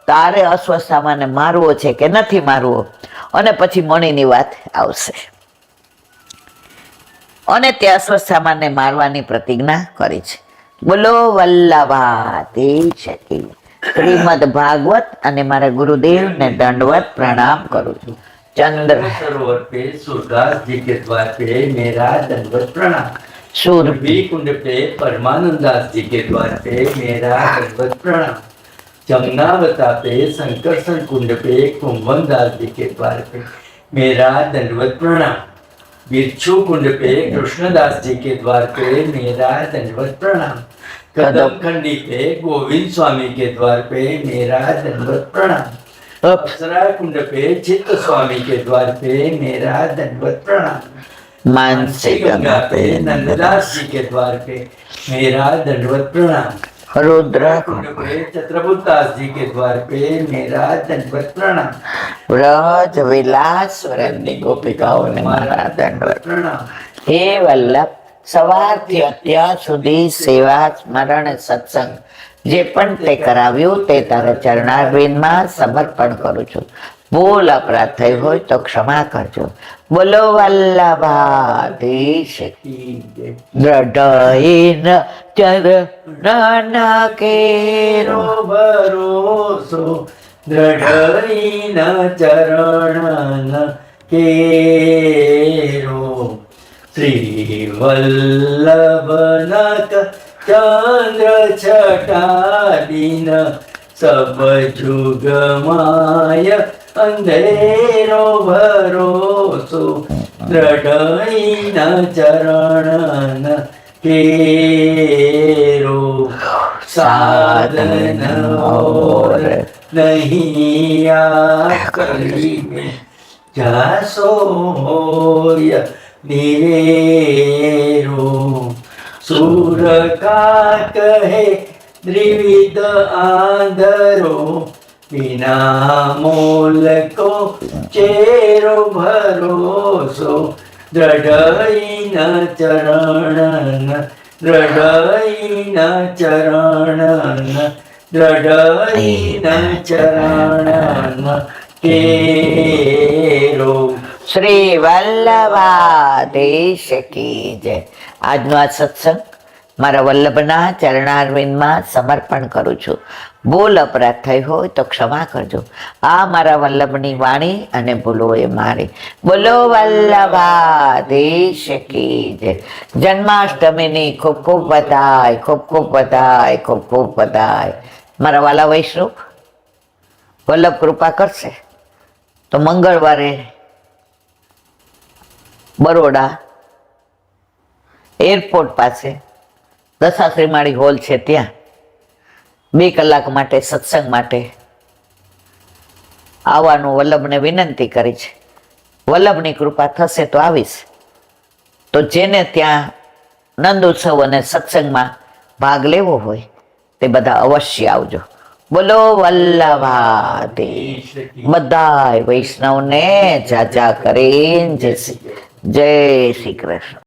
તારે અસ્વસ્થામાને મારવો છે કે નથી મારવો, અને પછી મણીની વાત આવશે. અને તે અસ્વસ્થામાને મારવાની પ્રતિજ્ઞા કરી છે. બોલો વલ્લભાતી. શ્રીમદ ભાગવત. અને મારા ગુરુદેવને દંડવત પ્રણામ કરું છું. चंद्र सरोवर पे सूरदास जी के द्वार पे मेरा दंडवत प्रणाम। सूर्य कुंड पे परमानंद दास जी के द्वार पे मेरा दंडवत प्रणाम। जमुनावता पे संकर्षण कुंड पे कुंभन दास जी के द्वार पे मेरा दंडवत प्रणाम। बिच्छू कुंड पे कृष्णदास जी के द्वार पे मेरा दंडवत प्रणाम। कदम खंडी पे गोविंद स्वामी के द्वार पे मेरा दंडवत प्रणाम। अप्सरा कुंड पे चित्त स्वामी के द्वार पे मेरा दंडवत प्रणाम। मानसी गंगा पे नंददास जी के द्वार पे मेरा दंडवत प्रणाम। रुद्र कुंड पे चित्रगुप्त दास जी के द्वार पे मेरा दंडवत प्रणाम। व्रज विलास वृंदी गोपिकाओं ने मारा दंडवत प्रणाम। हे वल्लभ સવારથી અત્યાર સુધી સેવા સ્મરણ સત્સંગ જે પણ તે કરાવ્યું તે તારા ચરણારવિંદમાં સમર્પણ કરું છું. ભૂલ અપરાધ થઈ હોય તો ક્ષમા કરજો. બોલો વલ્લભાધીશ દ્રઢઈન ચરણ કેરો ભરોસો દ્રઢઈન ચરણ કેરો શ્રી વલ્લભનક ચંદ્ર છટાદીન સબ જુગમાય અંધેરો ભરોસો દ્રઢઈન ચરણ કેરો સાધન ઓર નહીં આ કરીને જાસોય નિવેરો સુર કા કહે દ્વિવિધ આંધરો વિના મોલ કો ચેરો ભરોસો દ્રઢઈન ચરણ દ્રઢઈન ચરણ દ્રઢઈન ચરણ કેરો. શ્રી વલ્લભાધીશ કી જય. આજનો આ સત્સંગ મારા વલ્લભના ચરણારવિંદમાં સમર્પણ કરું છું. ભૂલ અપરાધ થઈ હોય તો ક્ષમા કરજો. આ મારા વલ્લભની વાણી અને ભૂલો એ મારી. બોલો વલ્લભાધીશ કી જય. જન્માષ્ટમીની ખૂબ ખૂબ બધાય, ખૂબ ખૂબ બધાય, ખૂબ ખૂબ બધાય. મારા વાલા વૈષ્ણવ, વલ્લભ કૃપા કરશે તો મંગળવારે બરોડા એરપોર્ટ પાસે દશાશ્રીમાળી હોલ છે, ત્યાં 2 કલાક માટે સત્સંગ માટે આવવાનું વલ્લભને વિનંતી કરી છે. વલ્લભની કૃપા થશે તો આવીશ. તો જેને ત્યાં નંદ ઉત્સવ અને સત્સંગમાં ભાગ લેવો હોય તે બધા અવશ્ય આવજો. બોલો વલ્લભાધીશ. બધાય વૈષ્ણવને જાજા કરીને જય શ્રી કૃષ્ણ.